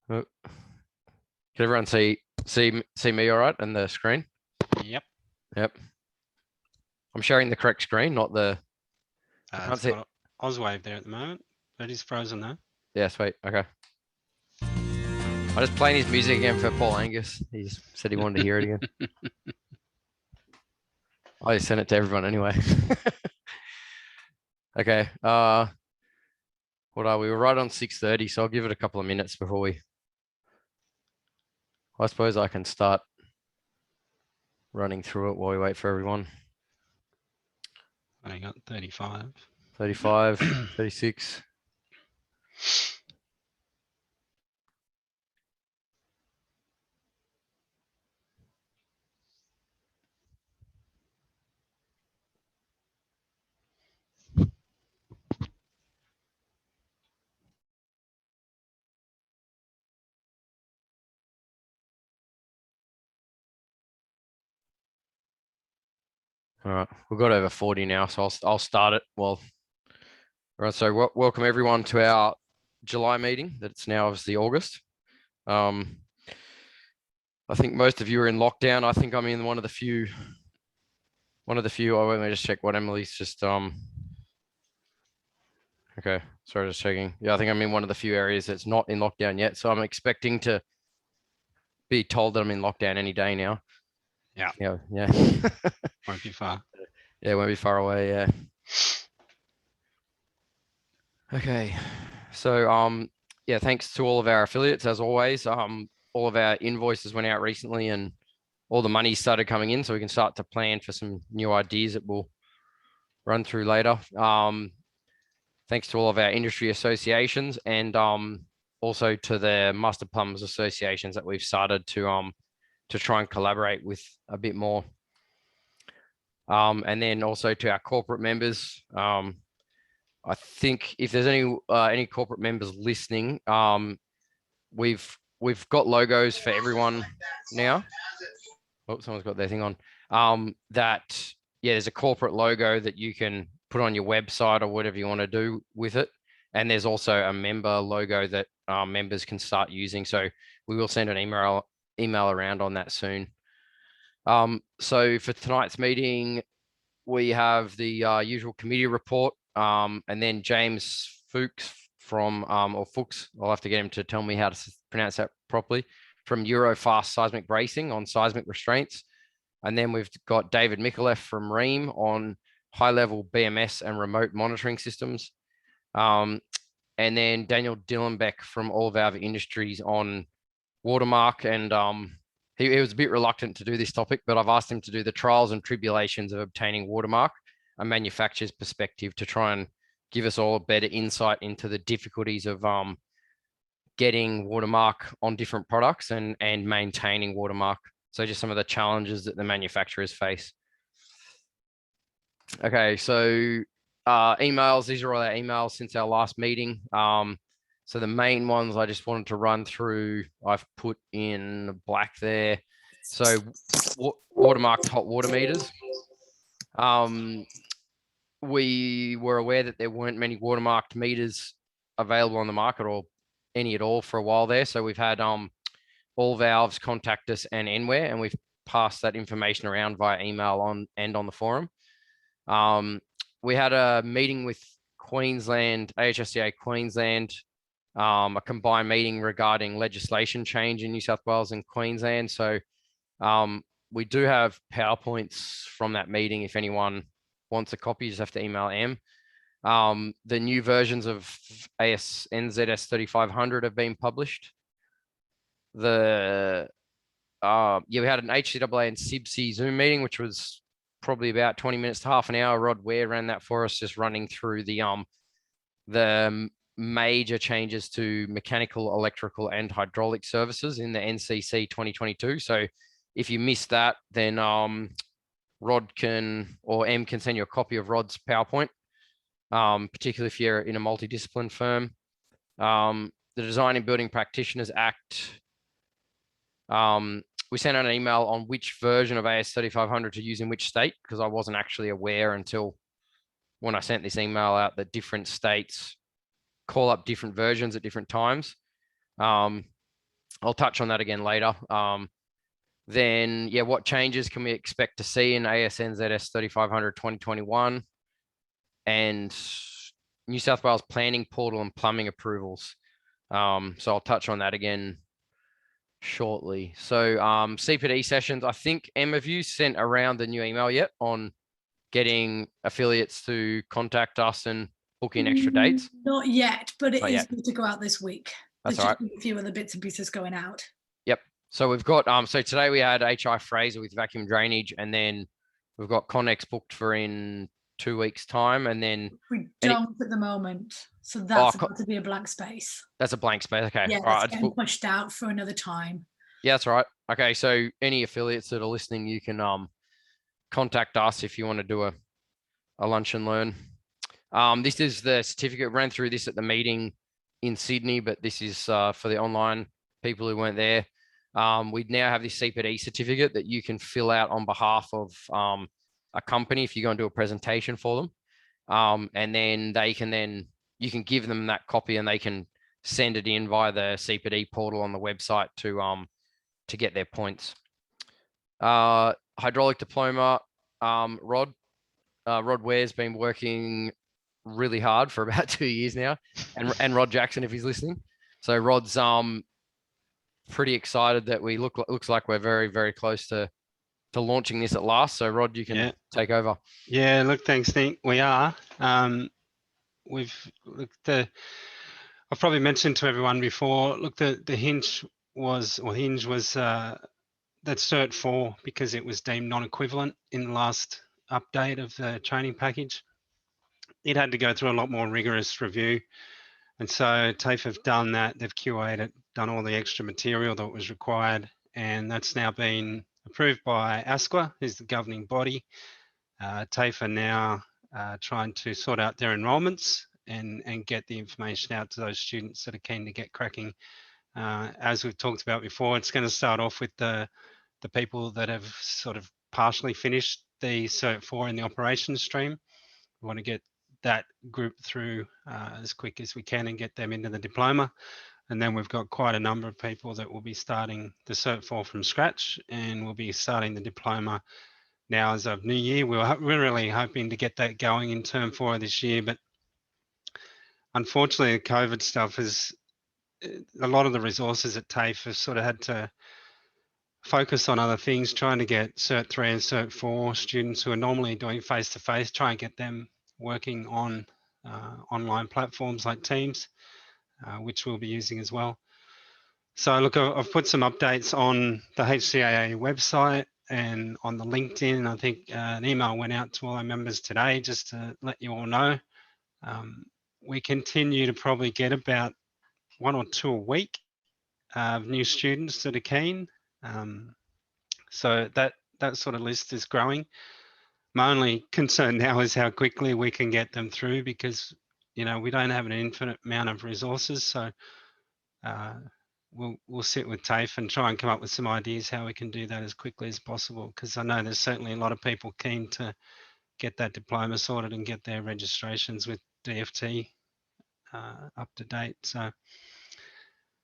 Oh, can everyone see me all right on the screen? Yep. Yep. I'm sharing the correct screen, not the. I can't It's see. got Oswave there at the moment. That is frozen though. Yeah, sweet. Okay. I just playing his music again for Paul Angus. He said he wanted to hear it again. I just sent it to everyone anyway. Okay. What are we? We're right on 6:30, so I'll give it a couple of minutes before we. I suppose I can start running through it while we wait for everyone. I got 35. 35, 36. All right, we've got over 40 now, so I'll start it. Well, all right. So welcome everyone to our July meeting. That's now obviously August. I think most of you are in lockdown. I think I'm in one of the few. Let me just check what Emily's just. Okay, sorry, just checking. Yeah, I think I'm in one of the few areas that's not in lockdown yet. So I'm expecting to be told that I'm in lockdown any day now. Yeah. Yeah. Won't be far. Yeah, won't be far away. Yeah. Okay. So yeah, thanks to all of our affiliates as always. All of our invoices went out recently and all the money started coming in, so we can start to plan for some new ideas that we'll run through later. Thanks to all of our industry associations and also to the Master Plumbers associations that we've started to try and collaborate with a bit more. And then also to our corporate members. I think if there's any corporate members listening, we've got logos for everyone now. Oh, someone's got their thing on. There's a corporate logo that you can put on your website or whatever you want to do with it. And there's also a member logo that members can start using. So we will send an email around on that soon. So for tonight's meeting, we have the usual committee report, and then James Fuchs or Fuchs, I'll have to get him to tell me how to pronounce that properly, from Eurofast Seismic Bracing on seismic restraints. And then we've got David Mikulev from Ream on high-level BMS and remote monitoring systems. And then Daniel Dillenbeck from All Valve Industries on watermark. And he was a bit reluctant to do this topic, but I've asked him to do the trials and tribulations of obtaining watermark, a manufacturer's perspective, to try and give us all a better insight into the difficulties of getting watermark on different products and maintaining watermark. So just some of the challenges that the manufacturers face. Okay, so emails, these are all our emails since our last meeting. So the main ones I just wanted to run through, I've put in black there. So watermarked hot water meters. We were aware that there weren't many watermarked meters available on the market, or any at all, for a while there. So we've had All Valves contact us and Enware, and we've passed that information around via email on the forum. We had a meeting with Queensland, HCAA Queensland, a combined meeting regarding legislation change in New South Wales and Queensland. So we do have PowerPoints from that meeting. If anyone wants a copy, you just have to email M. The new versions of NZS 3500 have been published. We had an HCAA and CIBC Zoom meeting, which was probably about 20 minutes to half an hour. Rod Ware ran that for us, just running through the major changes to mechanical, electrical, and hydraulic services in the NCC 2022. So if you missed that, then Rod or M can send you a copy of Rod's PowerPoint, particularly if you're in a multidiscipline firm. The Design and Building Practitioners Act, we sent out an email on which version of AS 3500 to use in which state, because I wasn't actually aware until when I sent this email out that different states call up different versions at different times. I'll touch on that again later. Then, yeah, what changes can we expect to see in ASNZS 3500 2021 and New South Wales planning portal and plumbing approvals? So I'll touch on that again shortly. So CPD sessions, I think, Emma, have you sent around the new email yet on getting affiliates to contact us and book in extra dates? Not yet, but it Not is yet. due to go out this week. That's There's all right. just a few other bits and pieces going out. Yep. So we've got so today we had HI Fraser with vacuum drainage, and then we've got Connex booked for in 2 weeks' time, and then We don't at the moment, so that's about to be a blank space. That's a blank space. Okay. Yeah, All that's right. getting pushed out for another time. Yeah, that's right. Okay. So any affiliates that are listening, you can contact us if you want to do a lunch and learn. This is the certificate. Ran through this at the meeting in Sydney, but this is for the online people who weren't there. We now have this CPD certificate that you can fill out on behalf of a company if you go and do a presentation for them. And then you can give them that copy and they can send it in via the CPD portal on the website to get their points. Hydraulic diploma, Rod Ware's been working really hard for about 2 years now, and Rod Jackson, if he's listening. So Rod's pretty excited that we looks like we're very, very close to launching this at last. So Rod, you can take over. Yeah, look, thanks, Nick. We are. I've probably mentioned to everyone before. Look, the hinge was that Cert 4 because it was deemed non-equivalent in the last update of the training package. It had to go through a lot more rigorous review. And so TAFE have done that. They've QA'd it, done all the extra material that was required. And that's now been approved by ASQA, who's the governing body. TAFE are now trying to sort out their enrolments and get the information out to those students that are keen to get cracking. As we've talked about before, it's going to start off with the people that have sort of partially finished the Cert 4 in the operations stream. We want to get that group through as quick as we can and get them into the diploma. And then we've got quite a number of people that will be starting the Cert 4 from scratch, and we'll be starting the diploma now as of New Year. We're really hoping to get that going in term 4 of this year, but unfortunately the COVID stuff is a lot of the resources at TAFE have sort of had to focus on other things, trying to get Cert 3 and Cert 4 students who are normally doing face-to-face, try and get them working on online platforms like Teams, which we'll be using as well. So look, I've put some updates on the HCAA website and on the LinkedIn. I think an email went out to all our members today just to let you all know. We continue to probably get about 1 or 2 a week of new students that are keen. So that sort of list is growing. My only concern now is how quickly we can get them through because, we don't have an infinite amount of resources. So we'll sit with TAFE and try and come up with some ideas how we can do that as quickly as possible, because I know there's certainly a lot of people keen to get that diploma sorted and get their registrations with DFT up to date. So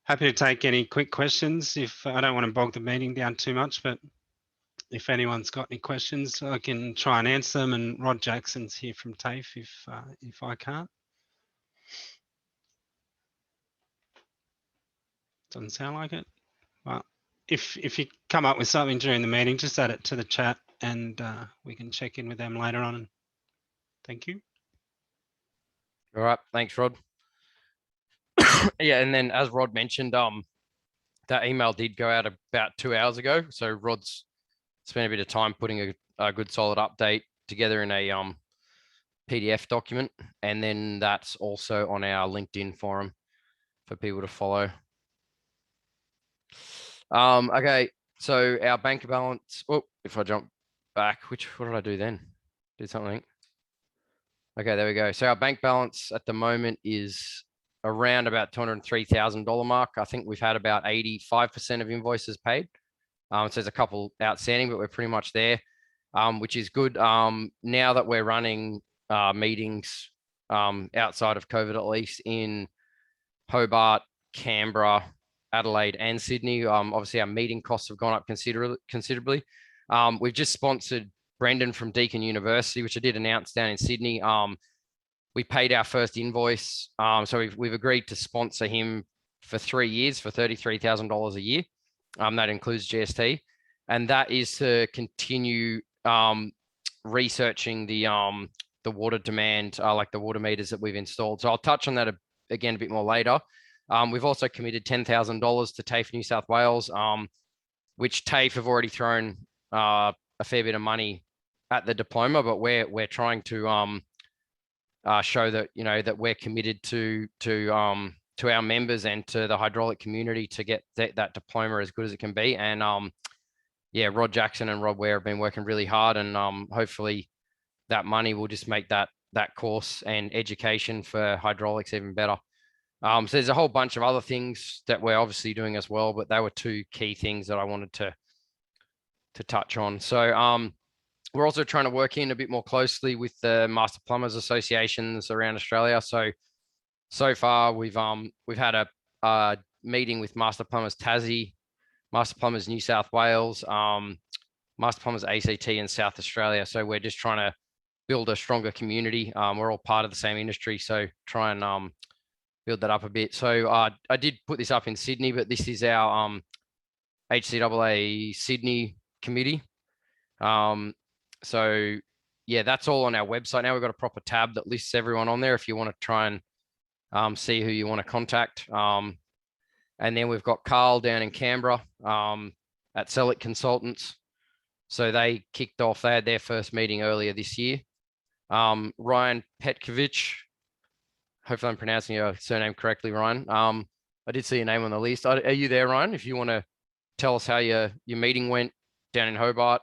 happy to take any quick questions. If I don't want to bog the meeting down too much, but if anyone's got any questions, I can try and answer them. And Rod Jackson's here from TAFE if I can't. Doesn't sound like it. Well, if you come up with something during the meeting, just add it to the chat and we can check in with them later on. And thank you. All right. Thanks, Rod. Yeah, and then as Rod mentioned, that email did go out about 2 hours ago. So Rod's spent a bit of time putting a good solid update together in a PDF document, and then that's also on our LinkedIn forum for people to follow. Okay, so our bank balance. Oh, if I jump back, what did I do then? Did something. Okay, there we go. So our bank balance at the moment is around about $203,000 mark. I think we've had about 85% of invoices paid. So there's a couple outstanding, but we're pretty much there, which is good. Now that we're running meetings outside of COVID, at least in Hobart, Canberra, Adelaide and Sydney. Obviously, our meeting costs have gone up considerably. We've just sponsored Brendan from Deakin University, which I did announce down in Sydney. We paid our first invoice. So we've agreed to sponsor him for 3 years for $33,000 a year. That includes GST. And that is to continue researching the water demand, like the water meters that we've installed. So I'll touch on that again a bit more later. We've also committed $10,000 to TAFE New South Wales, which TAFE have already thrown a fair bit of money at the diploma, but we're trying to show that that we're committed to our members and to the hydraulic community to get that diploma as good as it can be. And yeah, Rod Jackson and Rob Ware have been working really hard, and hopefully that money will just make that course and education for hydraulics even better. So there's a whole bunch of other things that we're obviously doing as well, but they were two key things that I wanted to touch on. So we're also trying to work in a bit more closely with the Master Plumbers Associations around Australia. So far we've had a meeting with Master Plumbers Tassie, Master Plumbers New South Wales, Master Plumbers ACT in South Australia. So we're just trying to build a stronger community. We're all part of the same industry, so try and build that up a bit. So I did put this up in Sydney, but this is our HCAA Sydney committee. So yeah, that's all on our website now. We've got a proper tab that lists everyone on there if you want to try and see who you want to contact. And then we've got Carl down in Canberra at Select Consultants. So they kicked off, they had their first meeting earlier this year. Ryan Petkovich, hopefully I'm pronouncing your surname correctly, Ryan. I did see your name on the list. Are you there, Ryan? If you want to tell us how your meeting went down in Hobart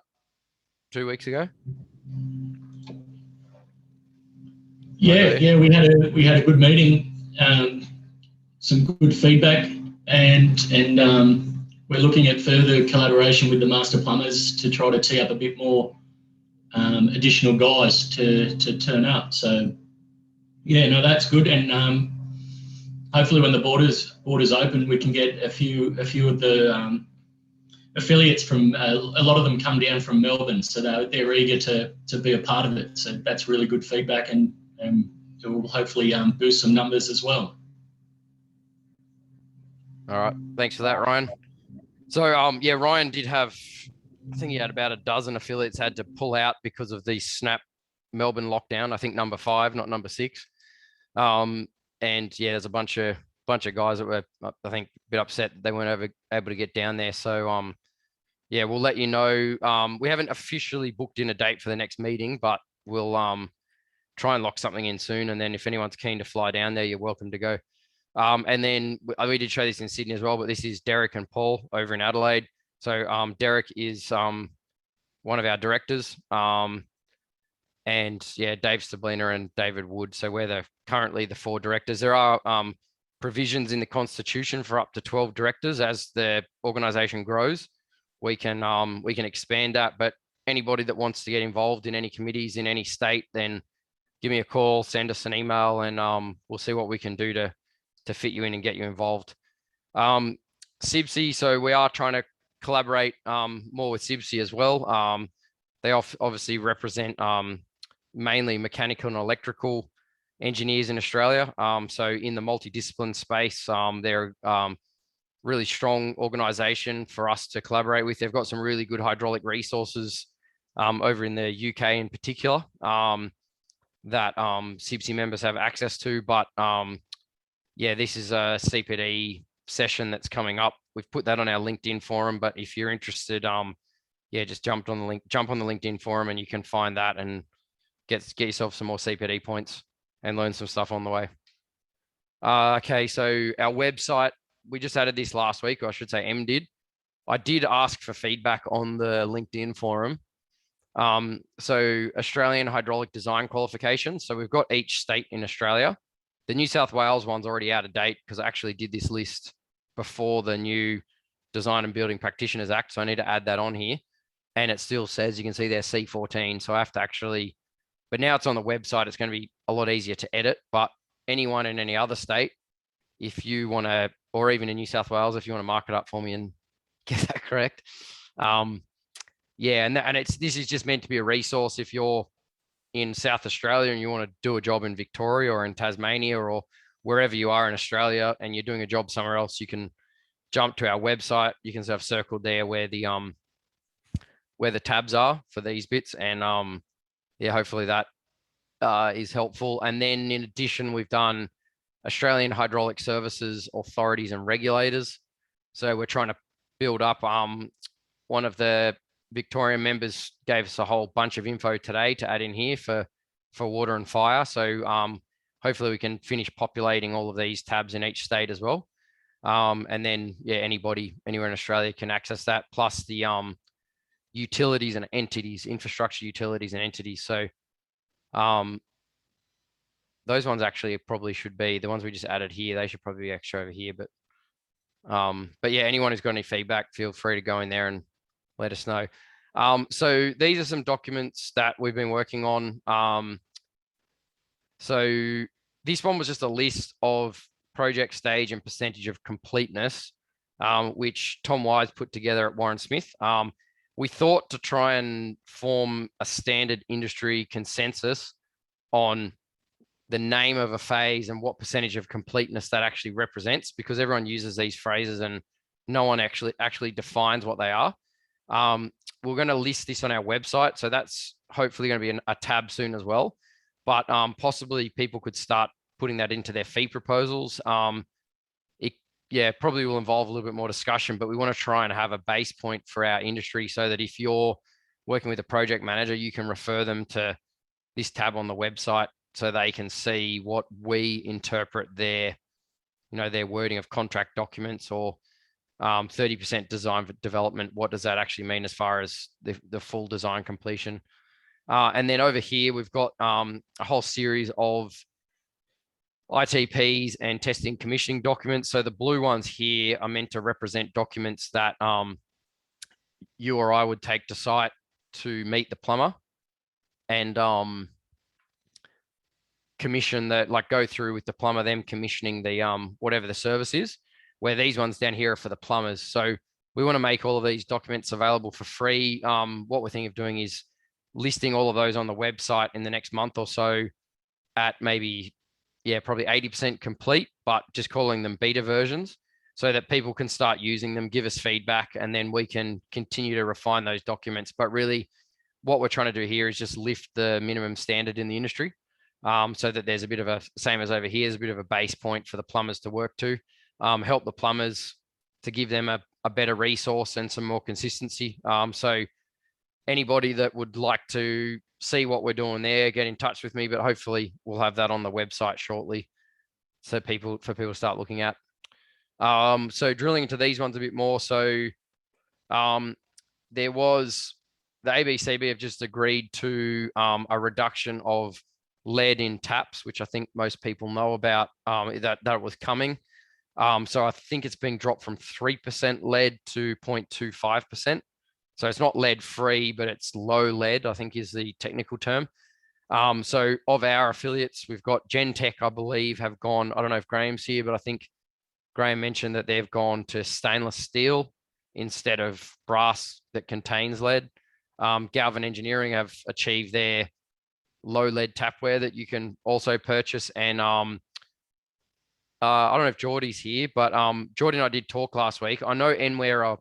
2 weeks ago. Yeah, we had a good meeting, some good feedback, and we're looking at further collaboration with the Master Plumbers to try to tee up a bit more additional guys to turn up. So yeah, no, that's good, and hopefully when the borders open, we can get a few of the affiliates from a lot of them come down from Melbourne, so they're eager to be a part of it. So that's really good feedback, and it will hopefully boost some numbers as well. All right, thanks for that, Ryan. So yeah, Ryan did have, I think he had about a dozen affiliates had to pull out because of the snap Melbourne lockdown. I think number 5, not number 6. And yeah, there's a bunch of guys that were, I think, a bit upset they weren't able to get down there. So yeah, we'll let you know. We haven't officially booked in a date for the next meeting, but we'll try and lock something in soon. And then if anyone's keen to fly down there, you're welcome to go. And then we did show this in Sydney as well, but this is Derek and Paul over in Adelaide. So Derek is one of our directors. And yeah, Dave Stablina and David Wood. So we're currently the 4 directors. There are provisions in the Constitution for up to 12 directors. As the organisation grows, we can expand that. But anybody that wants to get involved in any committees in any state, then give me a call, send us an email, and we'll see what we can do to fit you in and get you involved. SIBSI, so we are trying to collaborate more with SIBSI as well. They obviously represent mainly mechanical and electrical engineers in Australia. So in the multidiscipline space, they're really strong organization for us to collaborate with. They've got some really good hydraulic resources over in the UK in particular that SIBSI members have access to. But yeah, this is a CPD session that's coming up. We've put that on our LinkedIn forum, but if you're interested, yeah, just jump on the LinkedIn forum and you can find that and get yourself some more CPD points and learn some stuff on the way. Okay, so our website, we just added this last week, or I should say M did. I did ask for feedback on the LinkedIn forum. So Australian hydraulic design qualifications. So we've got each state in Australia. The New South Wales one's already out of date because I actually did this list before the new Design and Building Practitioners Act. So I need to add that on here. And it still says, you can see there C14. So I have to actually, but now it's on the website. It's going to be a lot easier to edit. But anyone in any other state, if you want to, or even in New South Wales, if you want to mark it up for me and get that correct. Yeah, and this is just meant to be a resource if you're in South Australia and you want to do a job in Victoria or in Tasmania or wherever you are in Australia, and you're doing a job somewhere else, you can jump to our website. You can see I've circled there where the tabs are for these bits, and yeah, hopefully that is helpful. And then in addition, we've done Australian Hydraulic Services Authorities and Regulators. So we're trying to build up. One of the Victorian members gave us a whole bunch of info today to add in here for water and fire. So hopefully we can finish populating all of these tabs in each state as well. And then, yeah, anybody anywhere in Australia can access that, plus the utilities and entities, infrastructure utilities and entities. So those ones actually probably should be the ones we just added here. They should probably be extra over here. But yeah, anyone who's got any feedback, feel free to go in there and let us know. So these are some documents that we've been working on. So this one was just a list of project stage and percentage of completeness, which Tom Wise put together at Warren Smith. We thought to try and form a standard industry consensus on the name of a phase and what percentage of completeness that actually represents, because everyone uses these phrases and no one actually defines what they are. We're going to list this on our website, so that's hopefully going to be a tab soon as well. But possibly people could start putting that into their fee proposals. Yeah, probably will involve a little bit more discussion, but we want to try and have a base point for our industry so that if you're working with a project manager, you can refer them to this tab on the website so they can see what we interpret their wording of contract documents, or 30% design for development. What does that actually mean as far as the full design completion? And then over here, we've got a whole series of ITPs and testing commissioning documents. So the blue ones here are meant to represent documents that you or I would take to site to meet the plumber and commission that, like, go through with the plumber, them commissioning the whatever the service is, where these ones down here are for the plumbers. So we want to make all of these documents available for free. What we're thinking of doing is listing all of those on the website in the next month or so at maybe, yeah, probably 80% complete, but just calling them beta versions so that people can start using them, give us feedback, and then we can continue to refine those documents. But really what we're trying to do here is just lift the minimum standard in the industry, so that there's a bit of a, same as over here, is a bit of a base point for the plumbers to work to, help the plumbers to give them a better resource and some more consistency. So anybody that would like to see what we're doing there, get in touch with me, but hopefully we'll have that on the website shortly so people to start looking at. So drilling into these ones a bit more. So there was, the ABCB have just agreed to a reduction of lead in taps, which I think most people know about, that was coming. So I think it's being dropped from 3% lead to 0.25%. So it's not lead free, but it's low lead, I think is the technical term. So of our affiliates, we've got Gentech, I believe, have gone, I don't know if Graham's here, but I think Graham mentioned that they've gone to stainless steel instead of brass that contains lead. Galvin Engineering have achieved their low lead tapware that you can also purchase. And I don't know if Geordie's here, but Geordie and I did talk last week. I know Enware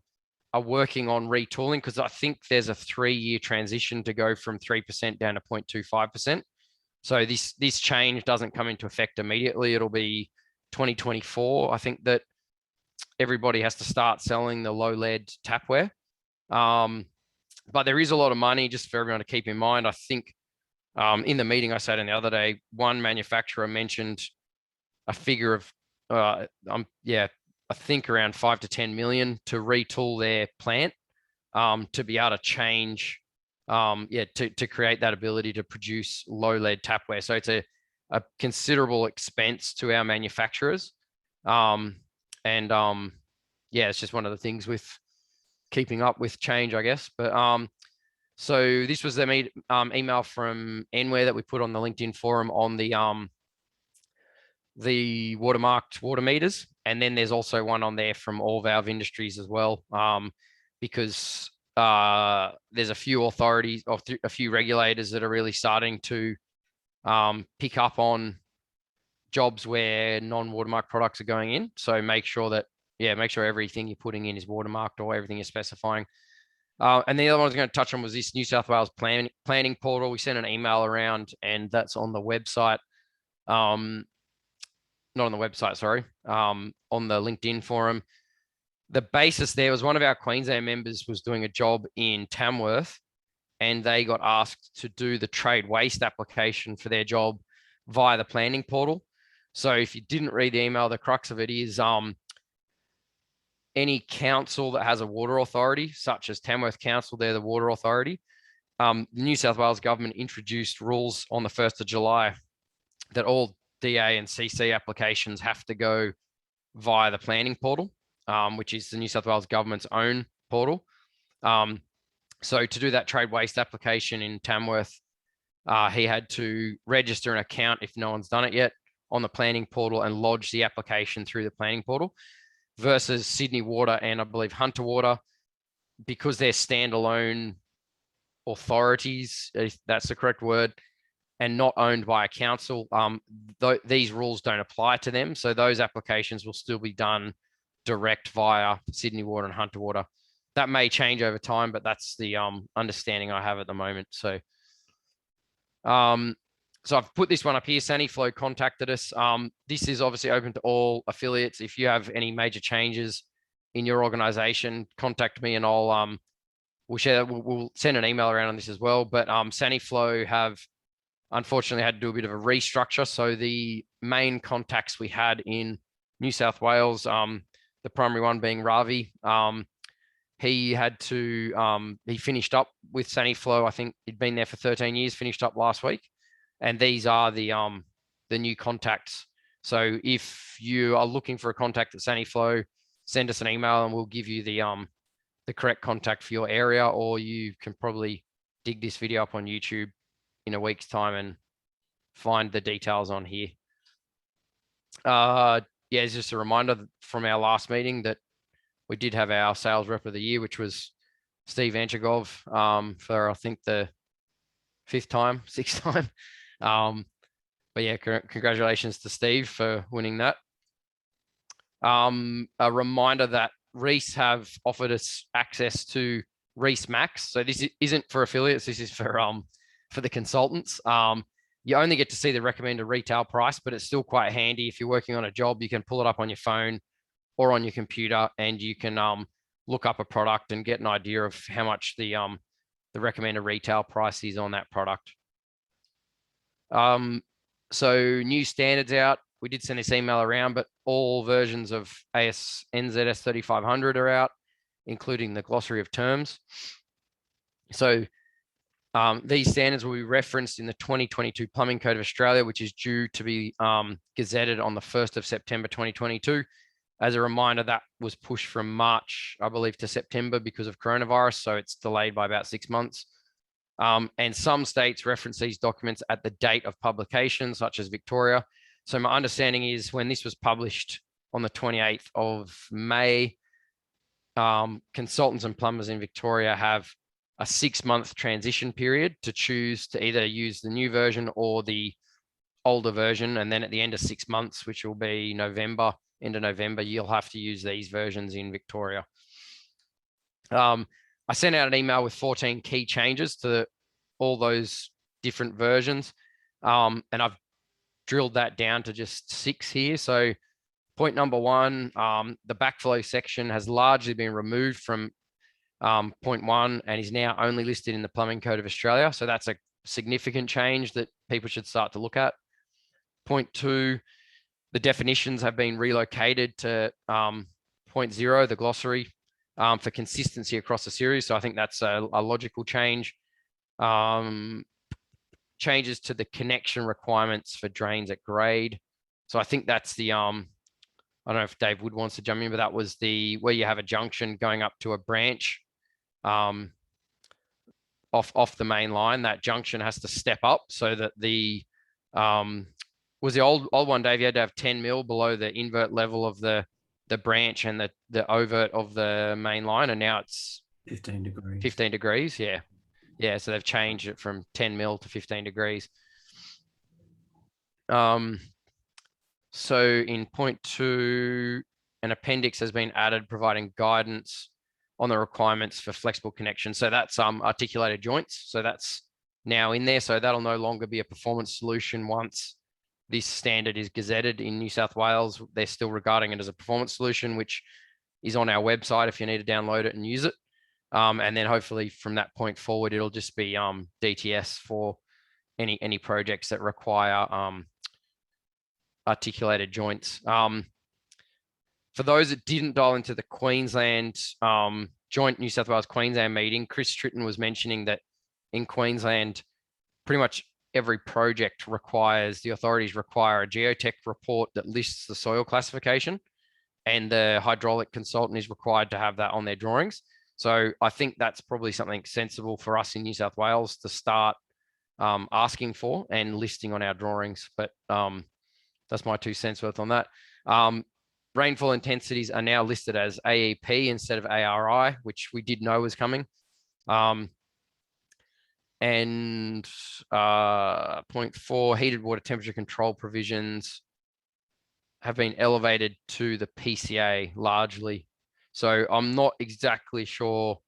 are working on retooling, because I think there's a 3-year transition to go from 3% down to 0.25%. So this change doesn't come into effect immediately. It'll be 2024. I think that everybody has to start selling the low lead tapware. But there is a lot of money, just for everyone to keep in mind. I think in the meeting I sat in the other day, one manufacturer mentioned a figure of, I think around 5 to 10 million to retool their plant, to be able to change, to create that ability to produce low lead tapware. So it's a considerable expense to our manufacturers. It's just one of the things with keeping up with change, I guess. But so this was the email from Enware that we put on the LinkedIn forum on the the watermarked water meters. And then there's also one on there from All Valve Industries as well, because there's a few authorities or a few regulators that are really starting to pick up on jobs where non-watermarked products are going in. So make sure that, make sure everything you're putting in is watermarked or everything you're specifying. And the other one I was going to touch on was this New South Wales planning portal. We sent an email around, and that's on the website. Not on the website, sorry, on the LinkedIn forum. The basis there was one of our Queensland members was doing a job in Tamworth, and they got asked to do the trade waste application for their job via the planning portal. So if you didn't read the email, the crux of it is any council that has a water authority, such as Tamworth Council, they're the water authority. The New South Wales government introduced rules on the 1st of July that all DA and CC applications have to go via the planning portal, which is the New South Wales government's own portal. So to do that trade waste application in Tamworth, he had to register an account if no one's done it yet on the planning portal and lodge the application through the planning portal, versus Sydney Water and I believe Hunter Water, because they're standalone authorities, if that's the correct word, and not owned by a council, these rules don't apply to them. So those applications will still be done direct via Sydney Water and Hunter Water. That may change over time, but that's the understanding I have at the moment. So, so I've put this one up here. Saniflow contacted us. This is obviously open to all affiliates. If you have any major changes in your organization, contact me and I'll we'll share that. We'll send an email around on this as well. But Saniflow have unfortunately had to do a bit of a restructure. So the main contacts we had in New South Wales, the primary one being Ravi, he had to, he finished up with Saniflow. I think he'd been there for 13 years, finished up last week. And these are the new contacts. So if you are looking for a contact at Saniflow, send us an email and we'll give you the correct contact for your area, or you can probably dig this video up on YouTube in a week's time and find the details on here. It's just a reminder from our last meeting that we did have our sales rep of the year, which was Steve Anchigov, for I think the 6th time. But yeah, congratulations to Steve for winning that. A reminder that Reese have offered us access to Reese Max. So this isn't for affiliates. This is for the consultants. You only get to see the recommended retail price, but it's still quite handy. If you're working on a job, you can pull it up on your phone or on your computer, and you can look up a product and get an idea of how much the recommended retail price is on that product. So new standards out. We did send this email around, but all versions of NZS 3500 are out, including the glossary of terms. So these standards will be referenced in the 2022 Plumbing Code of Australia, which is due to be gazetted on the 1st of September 2022. As a reminder, that was pushed from March, I believe, to September because of coronavirus. So it's delayed by about 6 months. And some states reference these documents at the date of publication, such as Victoria. So my understanding is when this was published on the 28th of May, consultants and plumbers in Victoria have a 6-month transition period to choose to either use the new version or the older version. And then at the end of 6 months, which will be November, end of November, you'll have to use these versions in Victoria. I sent out an email with 14 key changes to all those different versions. And I've drilled that down to just 6 here. So point number 1, the backflow section has largely been removed from point 1 and is now only listed in the Plumbing Code of Australia. So that's a significant change that people should start to look at. Point 2, the definitions have been relocated to point 0, the glossary, for consistency across the series. So I think that's a logical change. Changes to the connection requirements for drains at grade. So I think that's the, I don't know if Dave Wood wants to jump in, but that was the, where you have a junction going up to a branch off the main line, that junction has to step up so that the was the old one, Dave. You had to have 10 mil below the invert level of the branch and the overt of the main line, and now it's 15 degrees. 15 degrees, yeah. Yeah, so they've changed it from 10 mil to 15 degrees. So in point 2, an appendix has been added providing guidance on the requirements for flexible connection. So that's articulated joints. So that's now in there. So that'll no longer be a performance solution once this standard is gazetted in New South Wales. They're still regarding it as a performance solution, which is on our website if you need to download it and use it. And then hopefully from that point forward, it'll just be DTS for any projects that require articulated joints. For those that didn't dial into the Queensland joint New South Wales Queensland meeting, Chris Tritton was mentioning that in Queensland, pretty much every project the authorities require a geotech report that lists the soil classification, and the hydraulic consultant is required to have that on their drawings. So I think that's probably something sensible for us in New South Wales to start asking for and listing on our drawings. But that's my 2 cents worth on that. Rainfall intensities are now listed as AEP instead of ARI, which we did know was coming. And point 4, heated water temperature control provisions have been elevated to the PCA largely. So I'm not exactly sure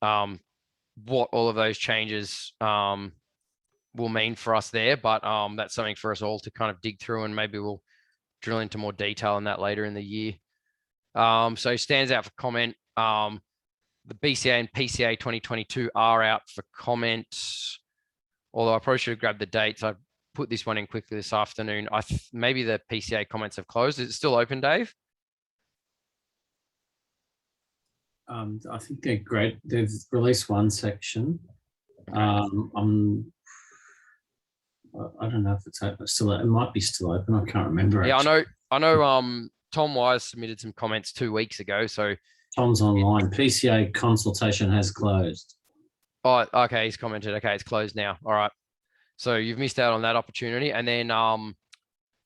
what all of those changes will mean for us there, but that's something for us all to kind of dig through, and maybe we'll drill into more detail on that later in the year. So stands out for comment. The BCA and PCA 2022 are out for comment, although I probably should have grabbed the dates. I put this one in quickly this afternoon. Maybe the PCA comments have closed. Is it still open, Dave? I think they're great. They've released one section. I don't know if it's open. Still, it might be still open. I can't remember. Yeah, actually. I know. Tom Wise submitted some comments 2 weeks ago. So Tom's online. PCA consultation has closed. Oh, okay. He's commented. Okay, it's closed now. All right. So you've missed out on that opportunity. And then,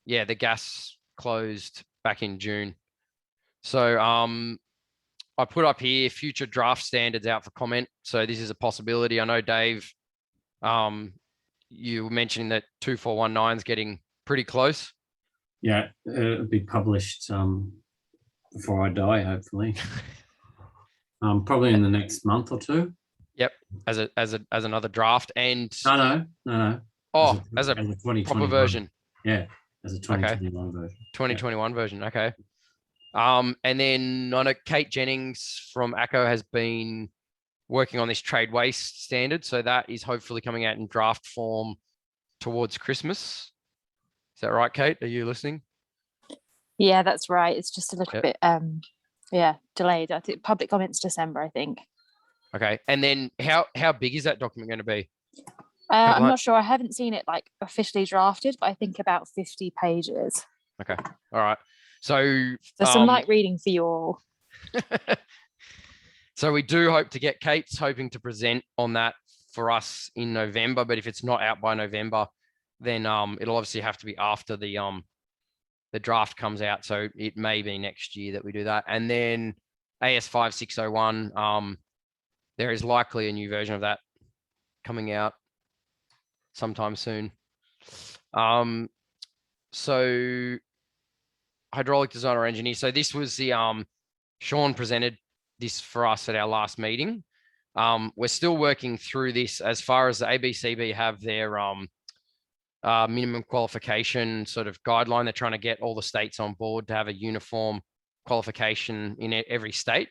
yeah, the gas closed back in June. So I put up here future draft standards out for comment. So this is a possibility. I know, Dave, you were mentioning that 2419 is getting pretty close. Yeah, it'll be published before I die, hopefully. Probably in the next month or 2. Yep, as another draft. And no. Oh, as a proper version. Yeah, as a 2021 version. 2021 version. Okay. And then I know Kate Jennings from ACO has been working on this trade waste standard. So that is hopefully coming out in draft form towards Christmas. Is that right, Kate? Are you listening? Yeah, that's right. It's just a little bit, delayed. I think public comments December, I think. Okay. And then how big is that document going to be? I'm not sure. I haven't seen it like officially drafted, but I think about 50 pages. Okay. All right. So there's some light reading for you all. So we do hope to get Kate's hoping to present on that for us in November. But if it's not out by November, then it'll obviously have to be after the draft comes out. So it may be next year that we do that. And then AS5601, there is likely a new version of that coming out sometime soon. So hydraulic designer engineer. So this was the Sean presented this for us at our last meeting. We're still working through this as far as the ABCB have their minimum qualification sort of guideline. They're trying to get all the states on board to have a uniform qualification in every state.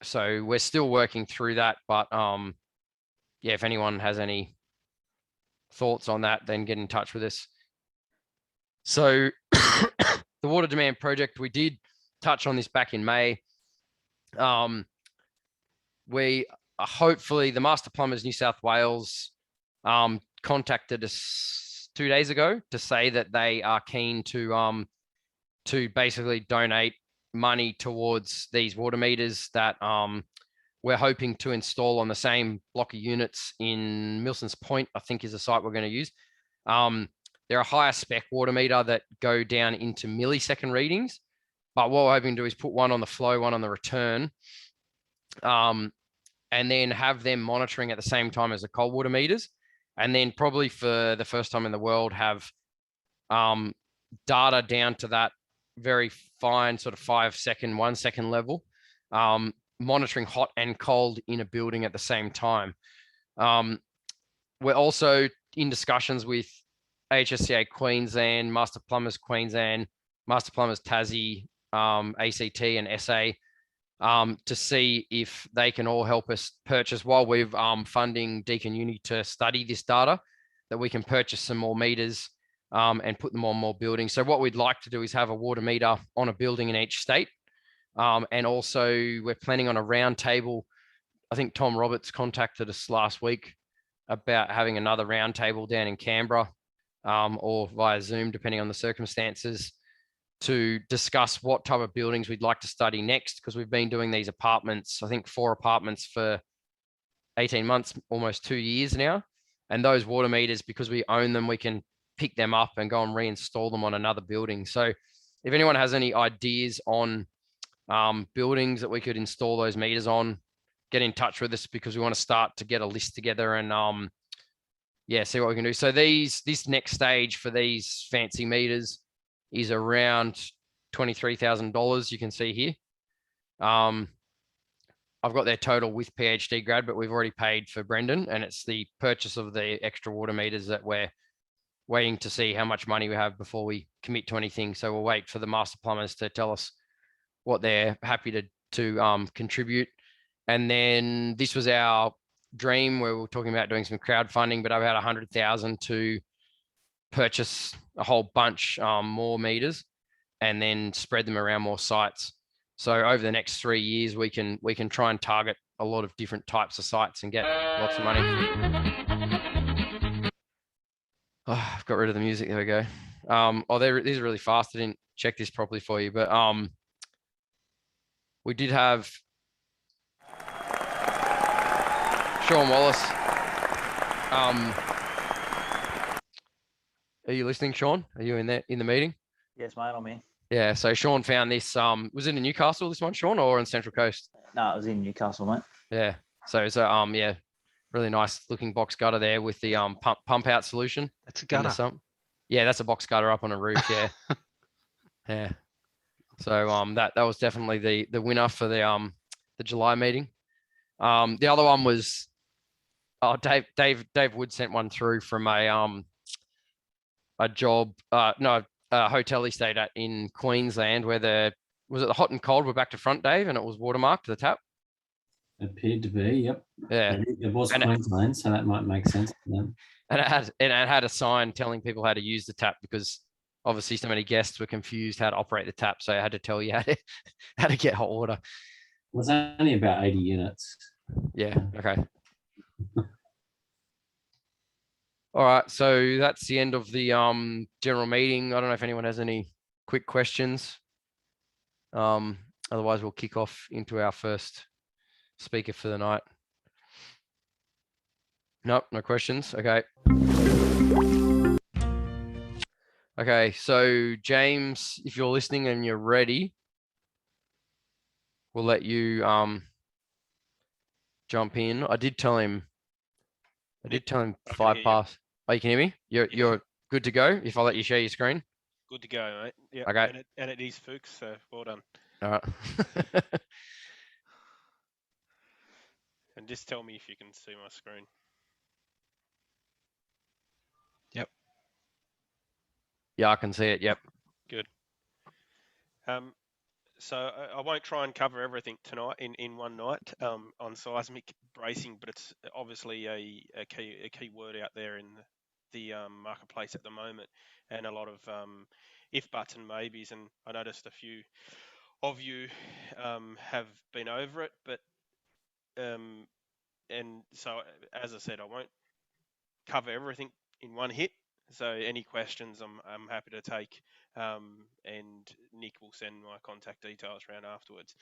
So we're still working through that, but yeah, if anyone has any thoughts on that, then get in touch with us. So the water demand project, we did touch on this back in May. We hopefully the Master Plumbers New South Wales contacted us 2 days ago to say that they are keen to basically donate money towards these water meters that we're hoping to install on the same block of units in Milsons Point, I think is the site we're going to use. They're a higher spec water meter that go down into millisecond readings. But what we're hoping to do is put one on the flow, one on the return, and then have them monitoring at the same time as the cold water meters. And then probably for the first time in the world, have data down to that very fine sort of 5 second, 1 second level, monitoring hot and cold in a building at the same time. We're also in discussions with HCAA Queensland, Master Plumbers Queensland, Master Plumbers Tassie, ACT and SA, to see if they can all help us purchase, while we're funding Deakin Uni to study this data, that we can purchase some more meters and put them on more buildings. So what we'd like to do is have a water meter on a building in each state. And also we're planning on a round table. I think Tom Roberts contacted us last week about having another round table down in Canberra or via Zoom, depending on the circumstances, to discuss what type of buildings we'd like to study next, because we've been doing these apartments, I think 4 apartments for 18 months, almost 2 years now. And those water meters, because we own them, we can pick them up and go and reinstall them on another building. So if anyone has any ideas on buildings that we could install those meters on, get in touch with us, because we want to start to get a list together and yeah, see what we can do. So this next stage for these fancy meters is around $23,000. You can see here. I've got their total with PhD grad, but we've already paid for Brendan, and it's the purchase of the extra water meters that we're waiting to see how much money we have before we commit to anything. So we'll wait for the master plumbers to tell us what they're happy to contribute. And then this was our dream, where we were talking about doing some crowdfunding, but I've had 100,000 to purchase a whole bunch more meters and then spread them around more sites. So over the next 3 years, we can try and target a lot of different types of sites and get lots of money. Oh, I've got rid of the music. There we go. These are really fast. I didn't check this properly for you, but we did have Sean Wallace. Are you listening, Sean? Are you in the meeting? Yes, mate, I'm in. Yeah. So Sean found this. Was it in Newcastle, this one, Sean, or on Central Coast? No, it was in Newcastle, mate. Yeah. So it's yeah, really nice looking box gutter there with the pump out solution. That's a gutter. Yeah, that's a box gutter up on a roof. Yeah. Yeah. So that was definitely the winner for the July meeting. The other one was Dave Wood sent one through from a job, a hotel he stayed at in Queensland, where was it the hot and cold were back to front, Dave, and it was watermarked to the tap. Appeared to be, yep. Yeah. It was Queensland, so that might make sense to them. And it had a sign telling people how to use the tap, because obviously so many guests were confused how to operate the tap. So I had to tell you how to get hot water. It was only about 80 units. Yeah. Okay. All right. So that's the end of the general meeting. I don't know if anyone has any quick questions. Otherwise, we'll kick off into our first speaker for the night. Nope, no questions. Okay. Okay, so James, if you're listening and you're ready, we'll let you jump in. I did tell him 5 past. Oh, you can hear me? You're good to go if I let you share your screen? Good to go, mate. Yeah. Okay. And it is Fuchs, so well done. All right. And just tell me if you can see my screen. Yep. Yeah, I can see it. Yep. Good. So I won't try and cover everything tonight in one night on seismic bracing, but it's obviously a key word out there in the marketplace at the moment, and a lot of if buts and maybes. And I noticed a few of you have been over it, but and so as I said, I won't cover everything in one hit. So any questions, I'm happy to take, and Nick will send my contact details around afterwards.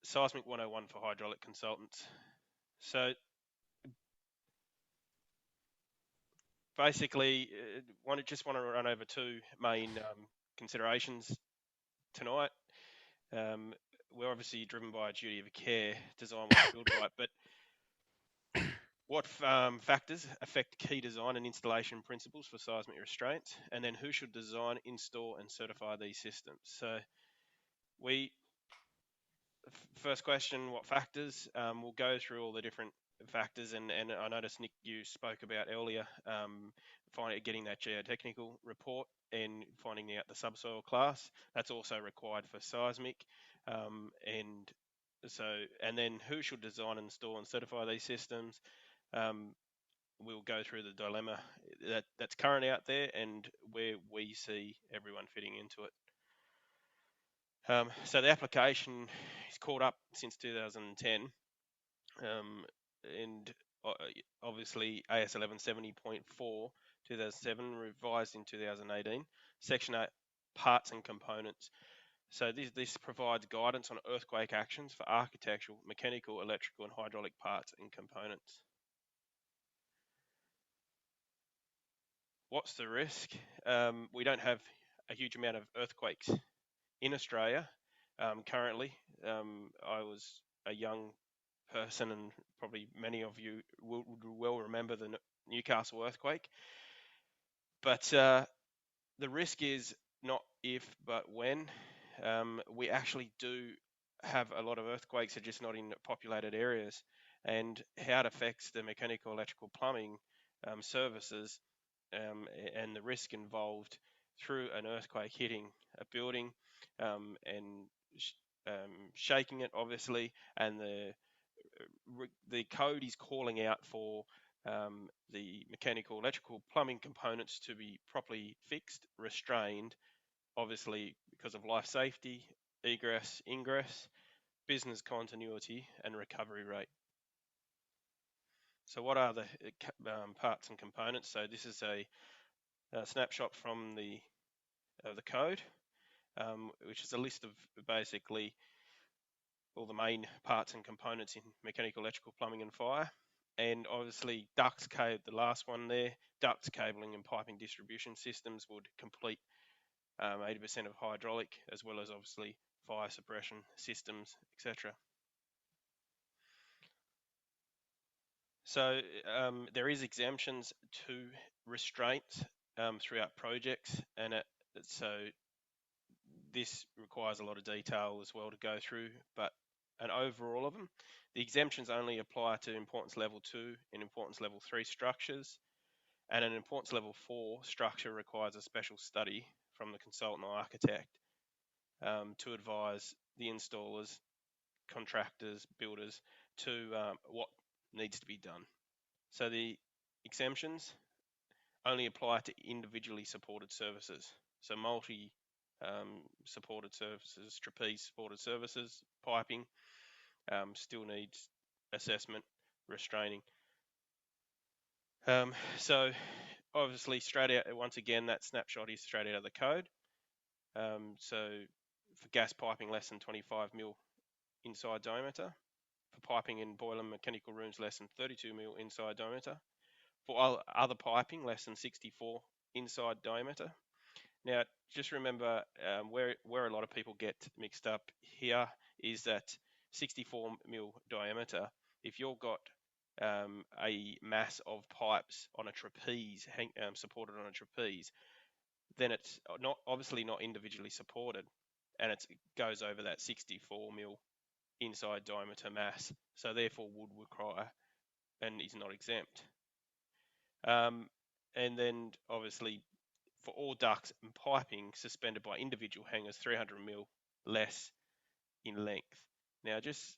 Seismic 101 for hydraulic consultants. So basically, just want to run over two main considerations tonight. We're obviously driven by a duty of care, design well, build right, but what factors affect key design and installation principles for seismic restraints, and then who should design, install, and certify these systems? So first question, what factors? We'll go through all the different factors, and I noticed, Nick, you spoke about earlier, getting that geotechnical report and finding out the subsoil class. That's also required for seismic. And then who should design, install, and certify these systems? We'll go through the dilemma that's current out there and where we see everyone fitting into it. So the application is caught up since 2010, and obviously AS 1170.4 2007 revised in 2018, Section 8 parts and components. So this provides guidance on earthquake actions for architectural, mechanical, electrical, and hydraulic parts and components. What's the risk? We don't have a huge amount of earthquakes in Australia currently. I was a young person, and probably many of you would well remember the Newcastle earthquake. But the risk is not if, but when. We actually do have a lot of earthquakes, are just not in populated areas, and how it affects the mechanical, electrical, plumbing services and the risk involved through an earthquake hitting a building and shaking it, obviously, and the code is calling out for the mechanical, electrical, plumbing components to be properly fixed, restrained, obviously because of life safety, egress, ingress, business continuity, and recovery rate. So what are the parts and components? So this is a snapshot from the code, which is a list of basically all the main parts and components in mechanical, electrical, plumbing, and fire. And obviously ducts, the last one there, ducts, cabling, and piping distribution systems would complete 80% of hydraulic, as well as obviously fire suppression systems, etc. So there is exemptions to restraints throughout projects, and so this requires a lot of detail as well to go through, but an overall of them. The exemptions only apply to importance level 2 and importance level 3 structures, and an importance level 4 structure requires a special study from the consultant or architect to advise the installers, contractors, builders to what needs to be done. So the exemptions only apply to individually supported services. So multi supported services, trapeze supported services, piping still needs assessment, restraining. So obviously straight out, once again, that snapshot is straight out of the code. So for gas piping, less than 25 mil inside diameter. For piping in boiler mechanical rooms, less than 32 mil inside diameter. For other piping, less than 64 inside diameter. Now, just remember where a lot of people get mixed up here is that 64 mil diameter, if you've got a mass of pipes on a trapeze, supported on a trapeze, then it's obviously not individually supported, and it goes over that 64 mil inside diameter mass, so therefore would require and is not exempt. And then obviously for all ducts and piping suspended by individual hangers, 300 mil less in length. Now, just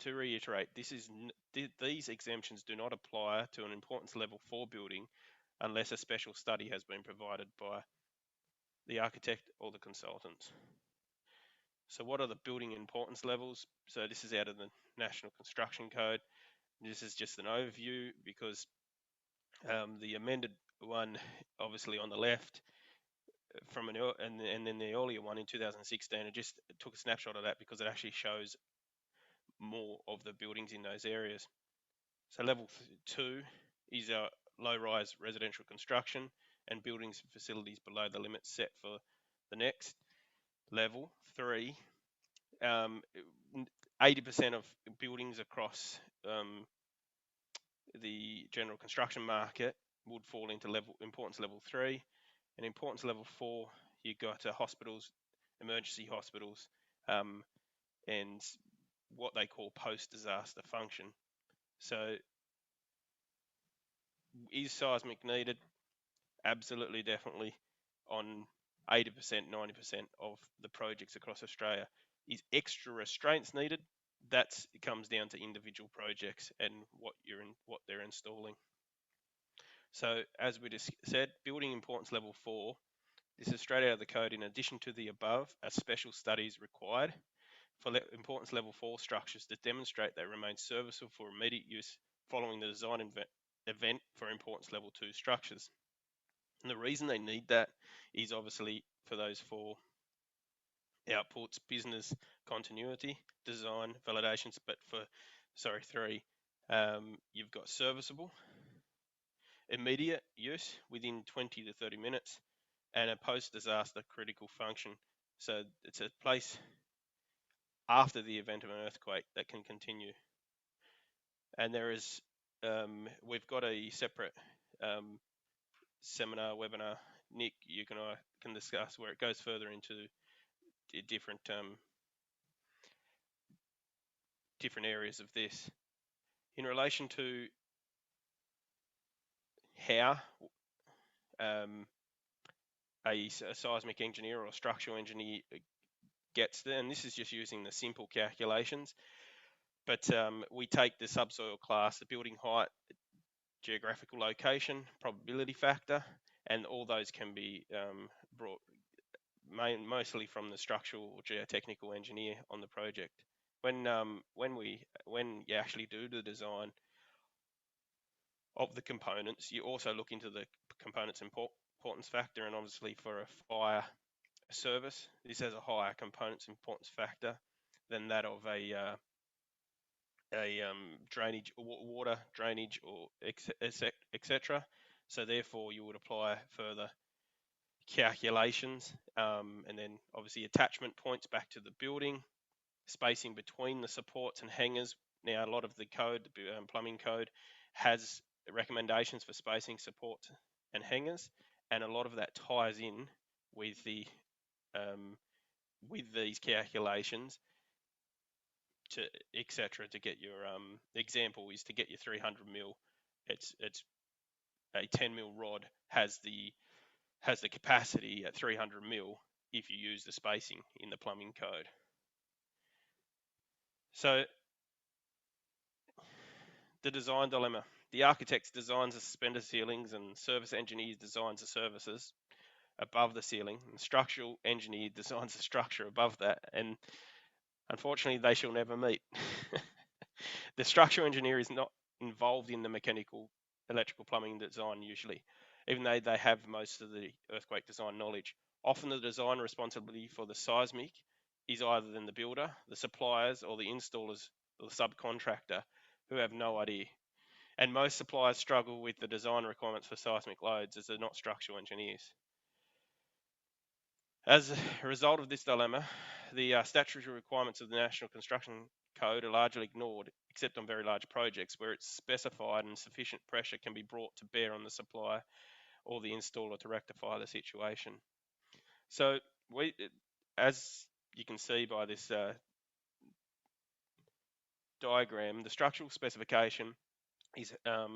to reiterate, these exemptions do not apply to an importance level 4 building unless a special study has been provided by the architect or the consultant. So what are the building importance levels? So this is out of the National Construction Code. This is just an overview because the amended one, obviously on the left, and then the earlier one in 2016, it just took a snapshot of that because it actually shows more of the buildings in those areas. So level 2 is low-rise residential construction and buildings and facilities below the limits set for the next level 3. 80% of buildings across the general construction market would fall into importance level 3, and importance level 4 you've got hospitals, emergency hospitals, and what they call post-disaster function. So is seismic needed? Absolutely, definitely. On 80%, 90% of the projects across Australia. Is extra restraints needed? It comes down to individual projects and what they're installing. So as we just said, building importance level 4. This is straight out of the code. In addition to the above, a special study is required for importance level 4 structures to demonstrate they remain serviceable for immediate use following the design event for importance level 2 structures. And the reason they need that is obviously for those 4 outputs: business continuity, design, validations, but for 3, you've got serviceable, immediate use within 20 to 30 minutes, and a post-disaster critical function. So it's a place after the event of an earthquake that can continue. And there is, we've got a separate seminar, webinar, Nick, you can discuss, where it goes further into different areas of this. In relation to how a seismic engineer or a structural engineer gets there, and this is just using the simple calculations, but we take the subsoil class, the building height, geographical location, probability factor, and all those can be brought mostly from the structural or geotechnical engineer on the project. When you actually do the design of the components, you also look into the components importance factor, and obviously for a fire service, this has a higher components importance factor than that of a drainage, water drainage, or etc. So therefore, you would apply further calculations, and then obviously attachment points back to the building, spacing between the supports and hangers. Now, a lot of the code, the plumbing code, has recommendations for spacing, support, and hangers, and a lot of that ties in with the with these calculations to etc. to get your example is to get your 300 mil. It's a 10 mil rod has the capacity at 300 mil if you use the spacing in the plumbing code. So the design dilemma. The architect designs the suspended ceilings and service engineer designs the services above the ceiling, and structural engineer designs the structure above that, and unfortunately they shall never meet. The structural engineer is not involved in the mechanical, electrical, plumbing design usually, even though they have most of the earthquake design knowledge. Often the design responsibility for the seismic is either in the builder, the suppliers, or the installers or the subcontractor, who have no idea. And most suppliers struggle with the design requirements for seismic loads as they're not structural engineers. As a result of this dilemma, the statutory requirements of the National Construction Code are largely ignored, except on very large projects where it's specified and sufficient pressure can be brought to bear on the supplier or the installer to rectify the situation. So, as you can see by this diagram, the structural specification is a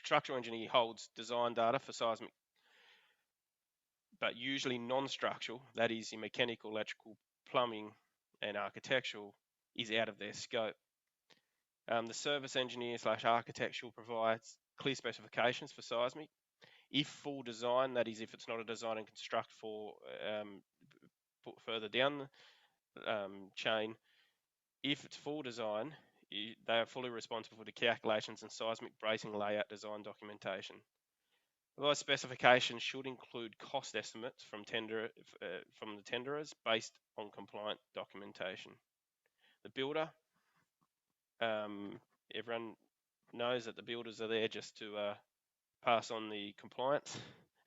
structural engineer holds design data for seismic, but usually non-structural, that is in mechanical, electrical, plumbing, and architectural, is out of their scope. The service engineer / architectural provides clear specifications for seismic. If full design, that is if it's not a design and construct for put further down the chain, if it's full design, they are fully responsible for the calculations and seismic bracing layout design documentation. Those specifications should include cost estimates from the tenderers based on compliant documentation. The builder, everyone knows that the builders are there just to pass on the compliance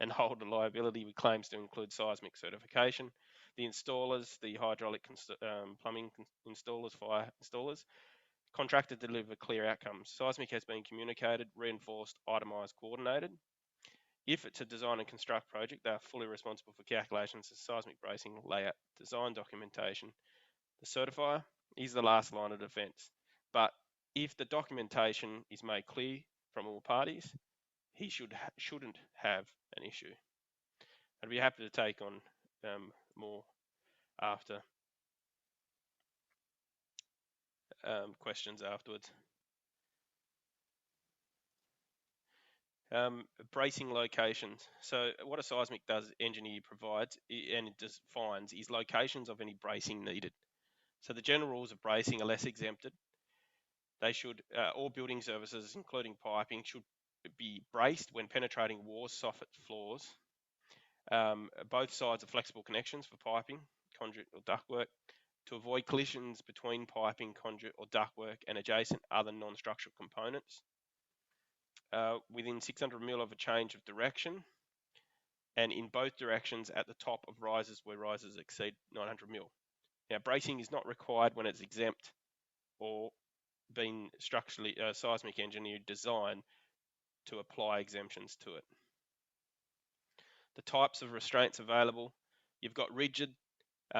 and hold the liability with claims to include seismic certification. The installers, the hydraulic plumbing installers, fire installers, contracted to deliver clear outcomes. Seismic has been communicated, reinforced, itemised, coordinated. If it's a design and construct project, they are fully responsible for calculations of seismic bracing, layout, design documentation. The certifier is the last line of defence. But if the documentation is made clear from all parties, he shouldn't have an issue. I'd be happy to take on more after questions afterwards. Bracing locations. So what a seismic engineer provides and it defines is locations of any bracing needed. So the general rules of bracing are less exempted. They should, all building services, including piping, should be braced when penetrating walls, soffit, floors. Both sides are flexible connections for piping, conduit or ductwork to avoid collisions between piping, conduit or ductwork and adjacent other non-structural components. Within 600 mil of a change of direction and in both directions at the top of risers where risers exceed 900 mil. Now, bracing is not required when it's exempt or been structurally seismic engineered design to apply exemptions to it. The types of restraints available, you've got rigid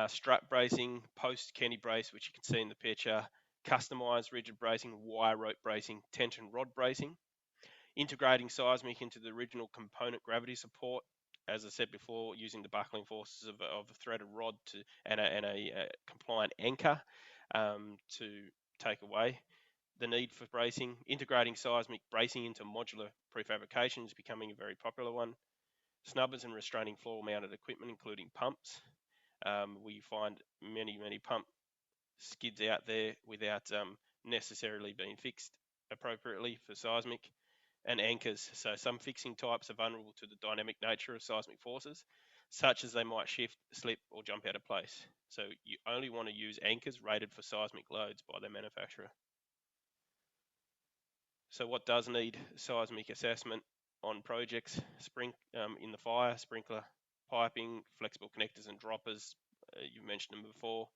strut bracing, post Kenny brace, which you can see in the picture, customized rigid bracing, wire rope bracing, tension rod bracing, integrating seismic into the original component gravity support, as I said before, using the buckling forces of a threaded rod and a compliant anchor to take away the need for bracing. Integrating seismic bracing into modular prefabrication is becoming a very popular one. Snubbers and restraining floor mounted equipment, including pumps. We find many pump skids out there without necessarily being fixed appropriately for seismic. And anchors. So some fixing types are vulnerable to the dynamic nature of seismic forces, such as they might shift, slip, or jump out of place. So you only want to use anchors rated for seismic loads by their manufacturer. So what does need seismic assessment on projects? In the fire, sprinkler, piping, flexible connectors and droppers, you mentioned them before,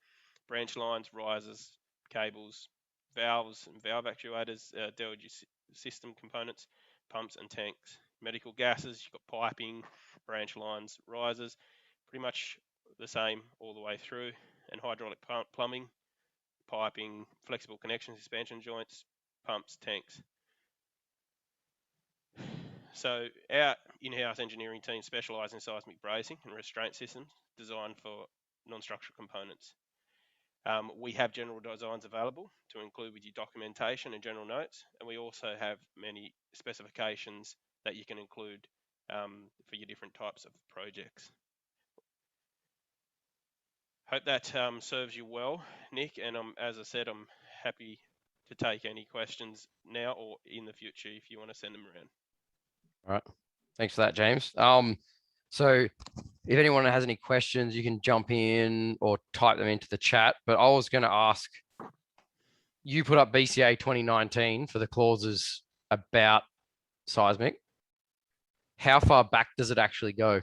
branch lines, risers, cables, valves and valve actuators, DLG system components, pumps and tanks. Medical gases, you've got piping, branch lines, risers, pretty much the same all the way through, and hydraulic plumbing, piping, flexible connection suspension joints, pumps, tanks. So our in-house engineering team specialise in seismic bracing and restraint systems designed for non-structural components. We have general designs available to include with your documentation and general notes, and we also have many specifications that you can include for your different types of projects. Hope that serves you well, Nick, and as I said, I'm happy to take any questions now or in the future if you want to send them around. All right. Thanks for that, James. So if anyone has any questions, you can jump in or type them into the chat. But I was going to ask, you put up BCA 2019 for the clauses about seismic. How far back does it actually go?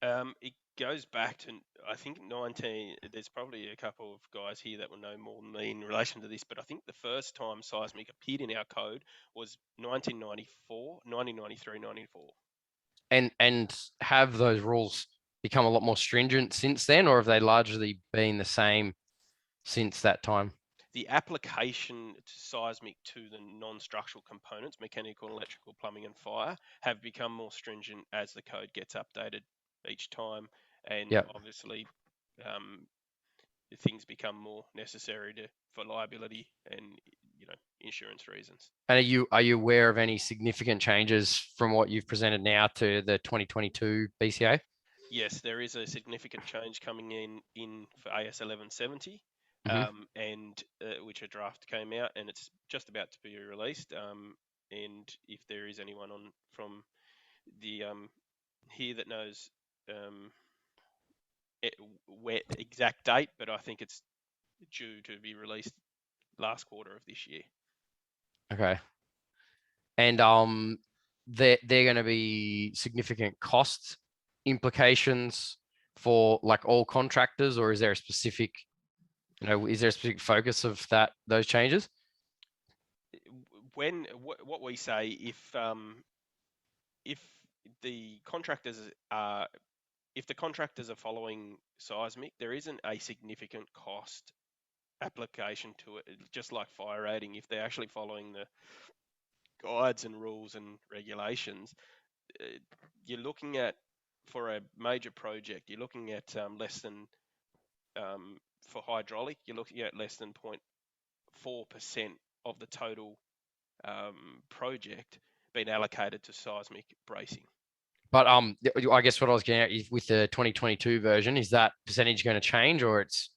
It goes back to, I think, 19. There's probably a couple of guys here that will know more than me in relation to this, but I think the first time seismic appeared in our code was 1993, 94. And have those rules become a lot more stringent since then, or have they largely been the same since that time? The application to seismic to the non-structural components, mechanical, electrical, plumbing and fire, have become more stringent as the code gets updated each time, and obviously things become more necessary for liability and insurance reasons. And are you aware of any significant changes from what you've presented now to the 2022 BCA? Yes, there is a significant change coming in for AS 1170, and which a draft came out, and it's just about to be released. And if there is anyone from the here that knows where exact date, but I think it's due to be released last quarter of this year. Okay. And they're going to be significant cost implications for like all contractors, or is there a specific, is there a specific focus of those changes? What we say, if the contractors are following seismic, there isn't a significant cost application to it, just like fire rating. If they're actually following the guides and rules and regulations, you're looking at, for a major project, you're looking at less than, for hydraulic, you're looking at less than 0.4% of the total project being allocated to seismic bracing. But I guess what I was getting at is, with the 2022 version, is that percentage going to change, or it's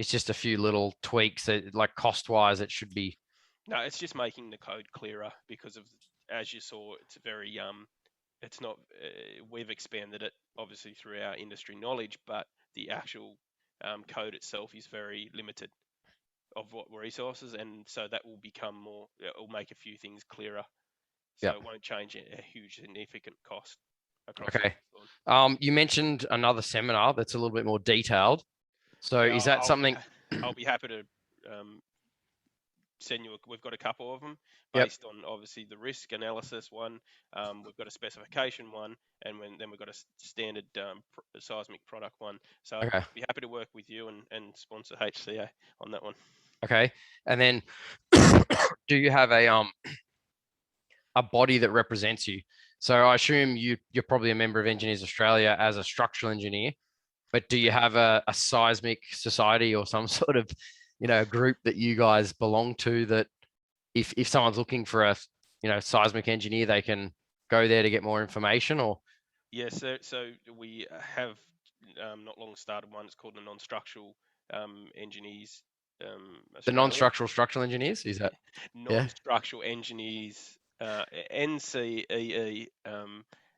just a few little tweaks that, like, cost wise, it should be? No, it's just making the code clearer, because of, as you saw, it's very it's not, we've expanded it obviously through our industry knowledge, but the actual code itself is very limited of what resources, and so that will become more, it will make a few things clearer, so Yep. it won't change a huge significant cost across. Okay. You mentioned another seminar that's a little bit more detailed, so Yeah, is that something? I'll be happy to send you. We've got a couple of them Yep. based on obviously the risk analysis one. We've got a specification one, and then we've got a standard seismic product one. So Okay. I'd be happy to work with you and sponsor HCAA on that one. Okay. And then do you have a body that represents you? So I assume you're probably a member of Engineers Australia as a structural engineer, but do you have a seismic society or some sort of, group that you guys belong to, that if someone's looking for a, seismic engineer, they can go there to get more information? Or? Yes, so we have not long started one. It's called the Non-Structural Engineers The Australia. non-structural structural engineers, is that? Non-structural engineers, NCEE.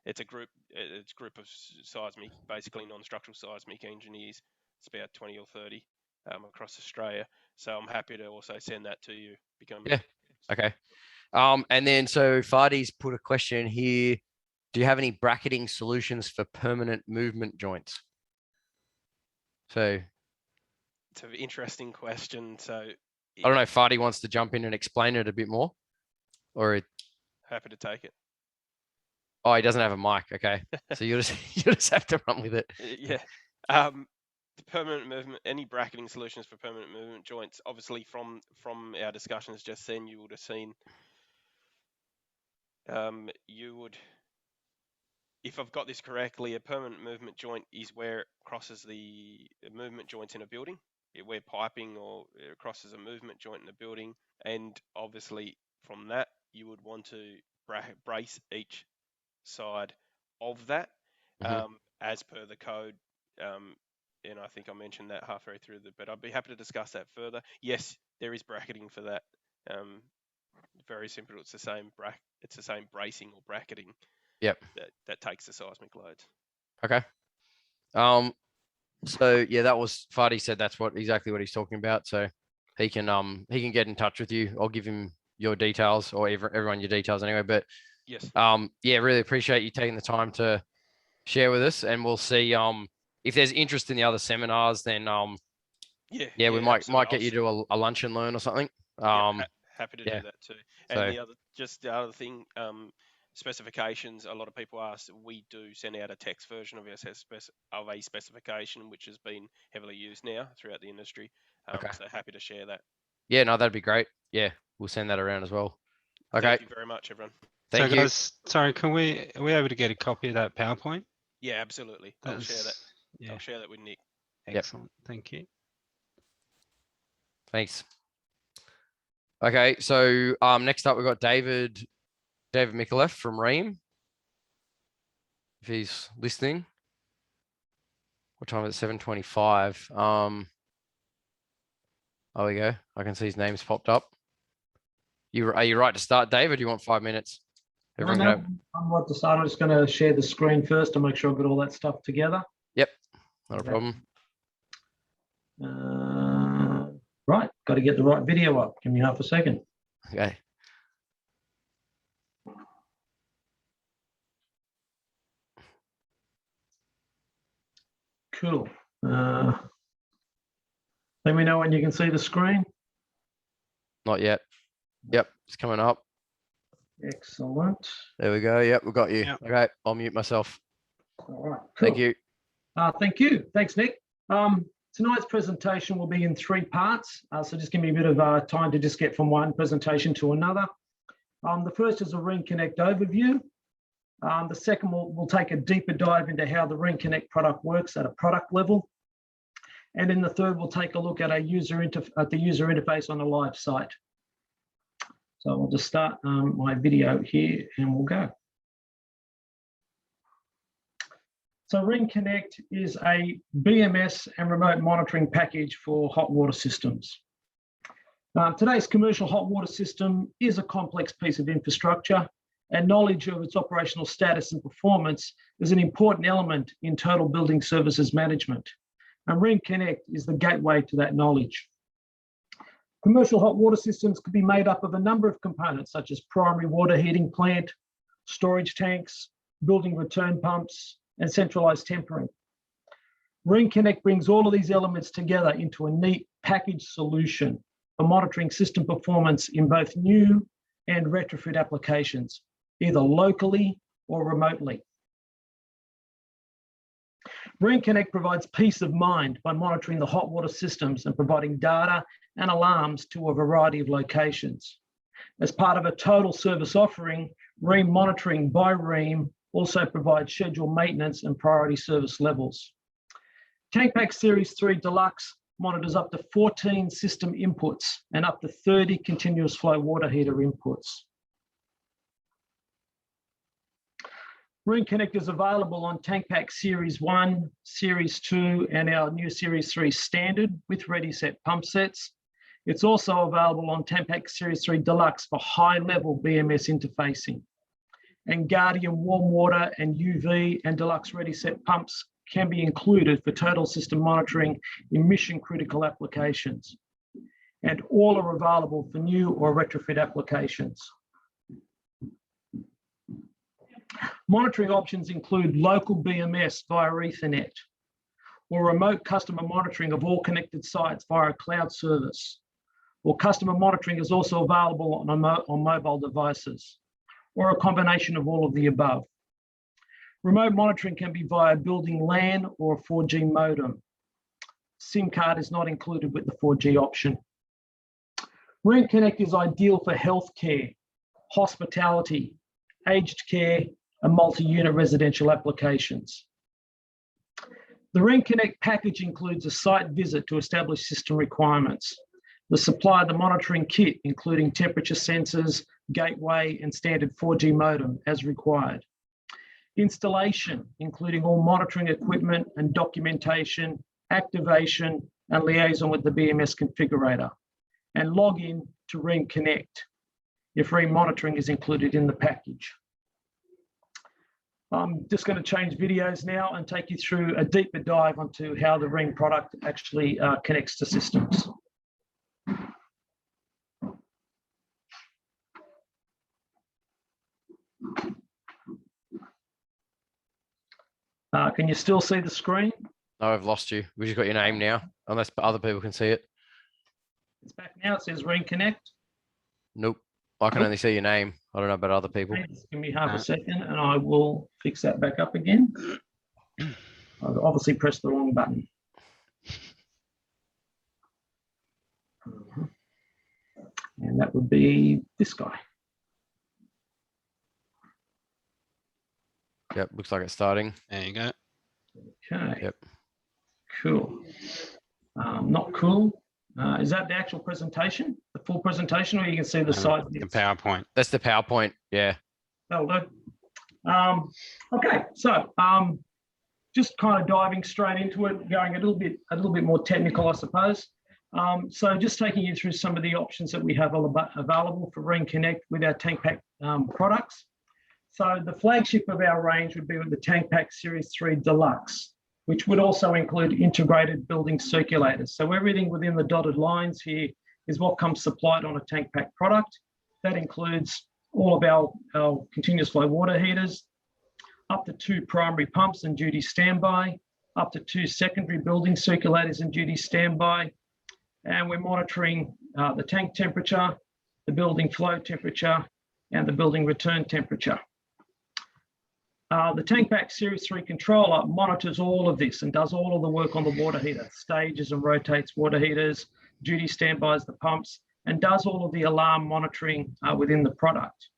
It's a group of seismic, basically non-structural seismic engineers. It's about 20 or 30 across Australia. So I'm happy to also send that to you. Yeah. Okay. And then so Fadi's put a question here. Do you have any bracketing solutions for permanent movement joints? So it's an interesting question. So I don't know if Fadi wants to jump in and explain it a bit more, or happy to take it. Oh, he doesn't have a mic. Okay, so you just have to run with it. Yeah. The permanent movement, any bracketing solutions for permanent movement joints, obviously from our discussions just then, you would have seen, if I've got this correctly, a permanent movement joint is where it crosses the movement joints in a building, where piping or it crosses a movement joint in a building, and obviously from that you would want to brace each side of that, as per the code. And I think I mentioned that halfway through, but I'd be happy to discuss that further. Yes, there is bracketing for that. Very simple. It's the same bracing or bracketing. Yep. That takes the seismic loads. Okay. So yeah, that was Fadi said that's exactly what he's talking about. So he can get in touch with you. I'll give him your details, or everyone your details anyway. But yes. Yeah, really appreciate you taking the time to share with us, and we'll see if there's interest in the other seminars, then we might get you to a lunch and learn or something. Happy to do that too. And the other thing, specifications. A lot of people ask. We do send out a text version of a specification, which has been heavily used now throughout the industry. So happy to share that. Yeah, no, that'd be great. Yeah, we'll send that around as well. Okay. Thank you very much, everyone. Thank you. Guys, sorry, are we able to get a copy of that PowerPoint? Yeah, absolutely. I'll share that. Yeah. I'll share that with Nick. Excellent. Thank you. Thanks. Okay, so next up we've got David Mikulev from Ream. If he's listening. What time is it? 7:25. There we go. I can see his name's popped up. Are you right to start, David? Do you want 5 minutes? I'm right to start. I'm just going to share the screen first to make sure I've got all that stuff together. Yep, not a problem. Right, got to get the right video up. Give me half a second. Okay. Cool. Let me know when you can see the screen. Not yet. Yep, it's coming up. Excellent. There we go. Yep, we got you. Yep. Okay, I'll mute myself. All right. Cool. Thank you. Thank you. Thanks, Nick. Tonight's presentation will be in 3 parts. So just give me a bit of time to just get from one presentation to another. The first is a Ring Connect overview. The second will take a deeper dive into how the Ring Connect product works at a product level. And then the third, we'll take a look at the user interface on a live site. So I'll just start my video here and we'll go. So Ring Connect is a BMS and remote monitoring package for hot water systems. Today's commercial hot water system is a complex piece of infrastructure, and knowledge of its operational status and performance is an important element in total building services management. And Ring Connect is the gateway to that knowledge. Commercial hot water systems could be made up of a number of components, such as primary water heating plant, storage tanks, building return pumps, and centralized tempering. Ring Connect brings all of these elements together into a neat packaged solution for monitoring system performance in both new and retrofit applications, either locally or remotely. Ring Connect provides peace of mind by monitoring the hot water systems and providing data and alarms to a variety of locations. As part of a total service offering, Ream Monitoring by Ream also provides scheduled maintenance and priority service levels. TankPack Series 3 Deluxe monitors up to 14 system inputs and up to 30 continuous flow water heater inputs. Ring Connect is available on TankPack Series 1, Series 2, and our new Series 3 Standard with ready-set pump sets. It's also available on TankPack Series 3 Deluxe for high-level BMS interfacing. And Guardian warm water and UV and Deluxe ready-set pumps can be included for total system monitoring in mission-critical applications. And all are available for new or retrofit applications. Monitoring options include local BMS via Ethernet, or remote customer monitoring of all connected sites via a cloud service, or customer monitoring is also available on mobile devices, or a combination of all of the above. Remote monitoring can be via building LAN or a 4G modem. SIM card is not included with the 4G option. Ring Connect is ideal for healthcare, hospitality, aged care, and multi-unit residential applications. The Ring Connect package includes a site visit to establish system requirements, the supply of the monitoring kit, including temperature sensors, gateway, and standard 4G modem as required. Installation, including all monitoring equipment and documentation, activation, and liaison with the BMS configurator, and login to Ring Connect if Ring monitoring is included in the package. I'm just going to change videos now and take you through a deeper dive onto how the Ring product actually connects to systems. Can you still see the screen? No, I've lost you. We just got your name now, unless other people can see it. It's back now. It says Ring Connect. Nope. I can only see your name. I don't know about other people. Just give me half a second and I will fix that back up again. I've obviously pressed the wrong button. And that would be this guy. Yep, looks like it's starting. There you go. Okay. Yep. Cool. Not cool. Is that the actual presentation, the full presentation, or you can see the side? The PowerPoint. That's the PowerPoint. Yeah. That'll do. Okay, so just kind of diving straight into it, going a little bit more technical, I suppose. So just taking you through some of the options that we have available for Ring Connect with our TankPack products. So the flagship of our range would be with the TankPack Series 3 Deluxe, which would also include integrated building circulators. So everything within the dotted lines here is what comes supplied on a TankPack product. That includes all of our continuous flow water heaters, up to 2 primary pumps and duty standby, up to 2 secondary building circulators in duty standby. And we're monitoring the tank temperature, the building flow temperature, and the building return temperature. The TankPack Series 3 controller monitors all of this and does all of the work on the water heater, stages and rotates water heaters, duty standbys the pumps, and does all of the alarm monitoring within the product.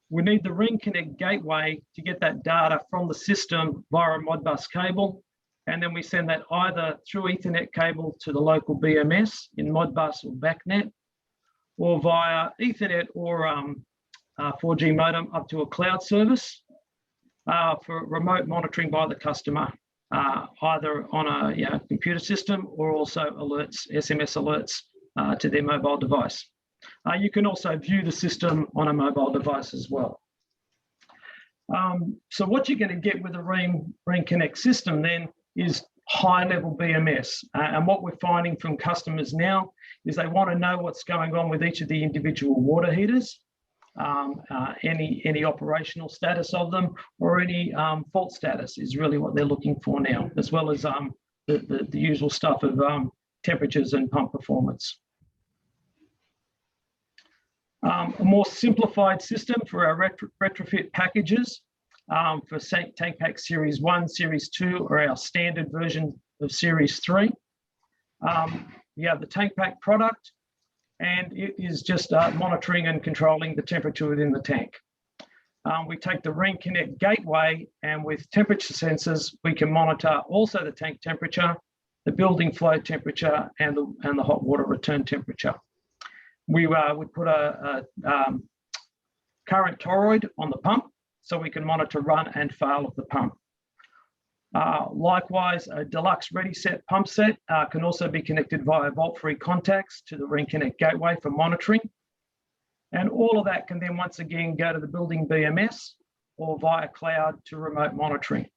We need the Ring Connect gateway to get that data from the system via a Modbus cable, and then we send that either through Ethernet cable to the local BMS in Modbus or BACnet, or via Ethernet or 4G modem up to a cloud service for remote monitoring by the customer, either on a computer system or also alerts, SMS alerts to their mobile device. You can also view the system on a mobile device as well. So what you're going to get with the Ring Connect system then is high-level BMS. And what we're finding from customers now is they want to know what's going on with each of the individual water heaters, any operational status of them, or any fault status is really what they're looking for now, as well as the usual stuff of temperatures and pump performance. A more simplified system for our retrofit packages for TankPack Series 1, Series 2, or our standard version of Series 3. You have the TankPack product, and it is just monitoring and controlling the temperature within the tank. We take the Ring Connect gateway, and with temperature sensors, we can monitor also the tank temperature, the building flow temperature, and the hot water return temperature. We put a current toroid on the pump, so we can monitor run and fail of the pump. Likewise, a deluxe ready set pump set can also be connected via volt-free contacts to the Ring Connect gateway for monitoring. And all of that can then once again go to the building BMS or via cloud to remote monitoring.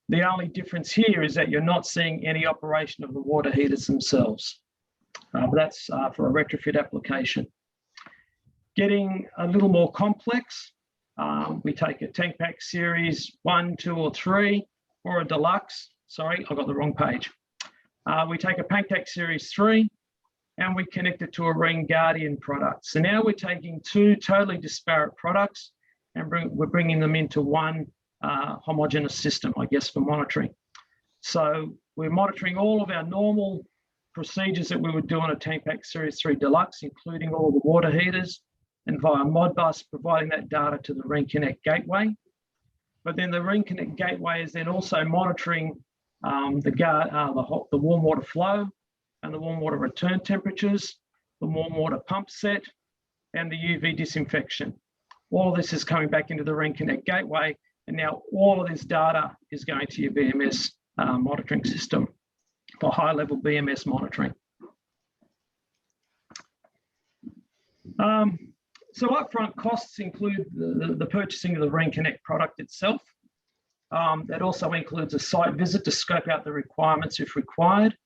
The only difference here is that you're not seeing any operation of the water heaters themselves. But that's for a retrofit application. Getting a little more complex, we take a TankPack Series 1, 2, or 3, or a deluxe. Sorry, I got the wrong page. We take a TankPack Series 3 and we connect it to a Ring Guardian product. So now we're taking two totally disparate products and we're bringing them into one homogeneous system, I guess, for monitoring. So we're monitoring all of our normal procedures that we would do on a TankPack Series 3 Deluxe, including all the water heaters, and via Modbus providing that data to the Ring Connect gateway. But then the Ring Connect gateway is then also monitoring the warm water flow and the warm water return temperatures, the warm water pump set, and the UV disinfection. All of this is coming back into the Ring Connect gateway, and now all of this data is going to your BMS monitoring system for high-level BMS monitoring. So upfront costs include the purchasing of the Ring Connect product itself. That also includes a site visit to scope out the requirements if required.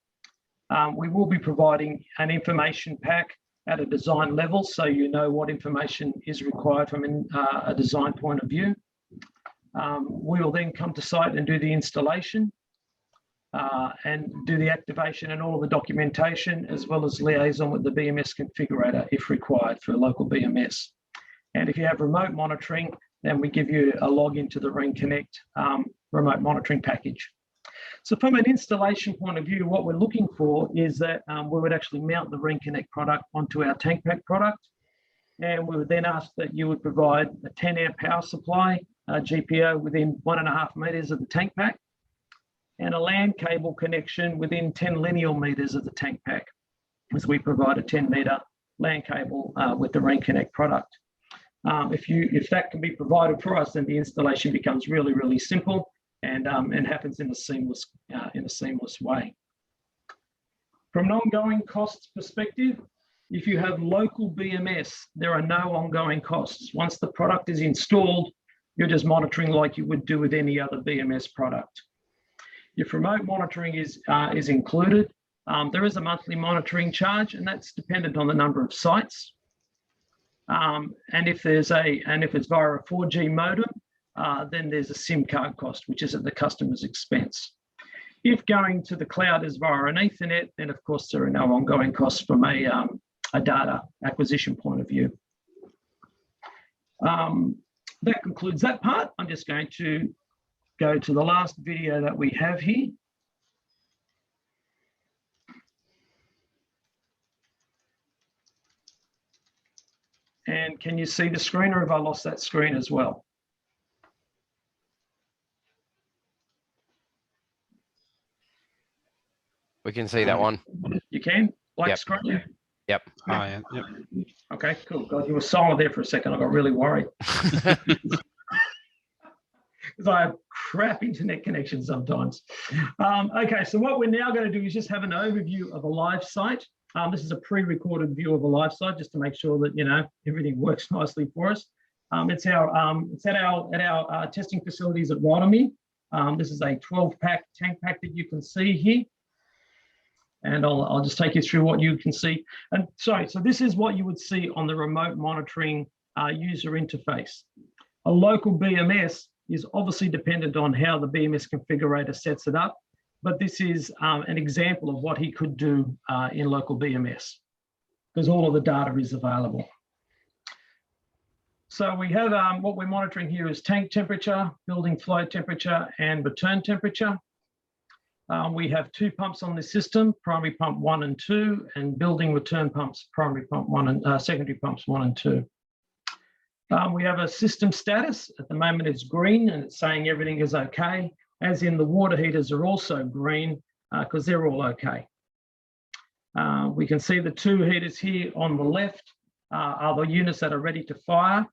We will be providing an information pack at a design level, so you know what information is required from a design point of view. We will then come to site and do the installation and do the activation and all of the documentation, as well as liaison with the BMS configurator if required for a local BMS. And if you have remote monitoring, then we give you a login to the Ring Connect remote monitoring package. So from an installation point of view, what we're looking for is that we would actually mount the Ring Connect product onto our TankPack product. And we would then ask that you would provide a 10 amp power supply, GPO within 1.5 meters of the TankPack, and a LAN cable connection within 10 linear meters of the TankPack, as we provide a 10 meter LAN cable with the Ring Connect product. If that can be provided for us, then the installation becomes really, really simple and happens in a seamless way. From an ongoing costs perspective, if you have local BMS, there are no ongoing costs. Once the product is installed, you're just monitoring like you would do with any other BMS product. If remote monitoring is included, there is a monthly monitoring charge, and that's dependent on the number of sites. And if it's via a 4G modem, then there's a SIM card cost, which is at the customer's expense. If going to the cloud is via an Ethernet, then of course there are no ongoing costs from a data acquisition point of view. That concludes that part. I'm just going to go to the last video that we have here. And can you see the screen, or have I lost that screen as well? We can see that one. You can? Black Yep. screen? Yep. Oh, yeah. Yep. Okay, cool. God, you were silent there for a second. I got really worried. Because I have crap internet connection sometimes. Okay, so what we're now going to do is just have an overview of a live site. This is a pre-recorded view of a live site, just to make sure that, you know, everything works nicely for us. It's at our testing facilities at Rotherham. This is a 12-pack tank pack that you can see here. And I'll just take you through what you can see. And sorry, so this is what you would see on the remote monitoring user interface. A local BMS is obviously dependent on how the BMS configurator sets it up, but this is an example of what he could do in local BMS, because all of the data is available. So we have what we're monitoring here is tank temperature, building flow temperature, and return temperature. We have 2 pumps on this system, primary pump 1 and 2, and building return pumps, primary pump 1 and secondary pumps 1 and 2. We have a system status. At the moment it's green and it's saying everything is okay, as in the water heaters are also green because they're all okay. We can see the 2 heaters here on the left are the units that are ready to fire